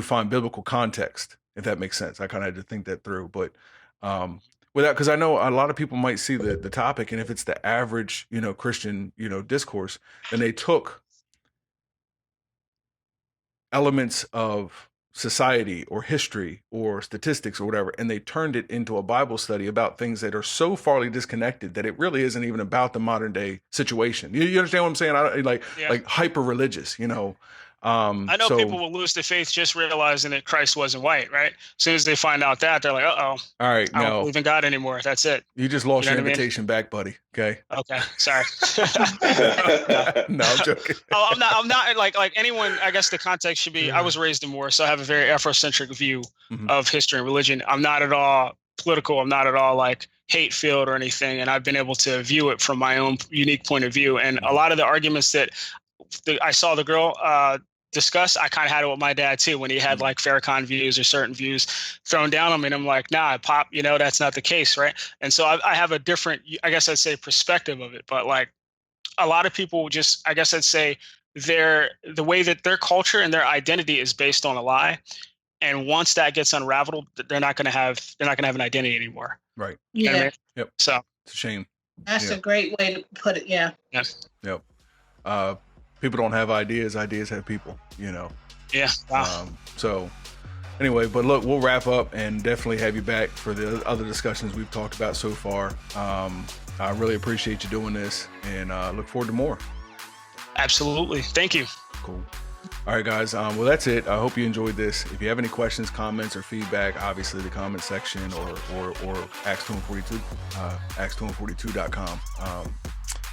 find biblical context, if that makes sense. I kind of had to think that through, but because I know a lot of people might see the topic, and if it's the average, Christian, discourse, then they took elements of society or history or statistics or whatever, and they turned it into a Bible study about things that are so farly disconnected that it really isn't even about the modern day situation. You understand what I'm saying? Like hyper religious, I know
people will lose their faith just realizing that Christ wasn't white, right? As soon as they find out that, they're like, all right, I don't believe in God anymore. That's it.
You just lost your invitation back, buddy. Okay.
Okay. Sorry.
No, I'm joking.
I'm not like anyone. I guess the context should be, I was raised in war, so I have a very Afrocentric view of history and religion. I'm not at all political. I'm not at all like hate-filled or anything. And I've been able to view it from my own unique point of view. And a lot of the arguments that I saw the girl discuss, I kind of had it with my dad too, when he had like Farrakhan views or certain views thrown down on me, and I'm like, nah, Pop, that's not the case, right? And so I have a different, I guess I'd say, perspective of it. But like a lot of people just, I guess I'd say, the way that their culture and their identity is based on a lie, and once that gets unraveled, they're not going to have an identity anymore.
Right.
Yeah.
You know what I mean?
Yep.
So
it's a shame.
That's a great way to put it. Yeah.
Yes.
Yep. People don't have ideas. Ideas have people,
Yeah. Wow.
So Anyway, but look, we'll wrap up and definitely have you back for the other discussions we've talked about so far. I really appreciate you doing this, and look forward to more.
Absolutely. Thank you.
Cool. All right, guys. Well, that's it. I hope you enjoyed this. If you have any questions, comments, or feedback, obviously the comment section or ax242, ax242.com.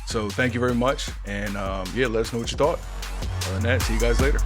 So thank you very much. And yeah, let us know what you thought. Other than that, see you guys later.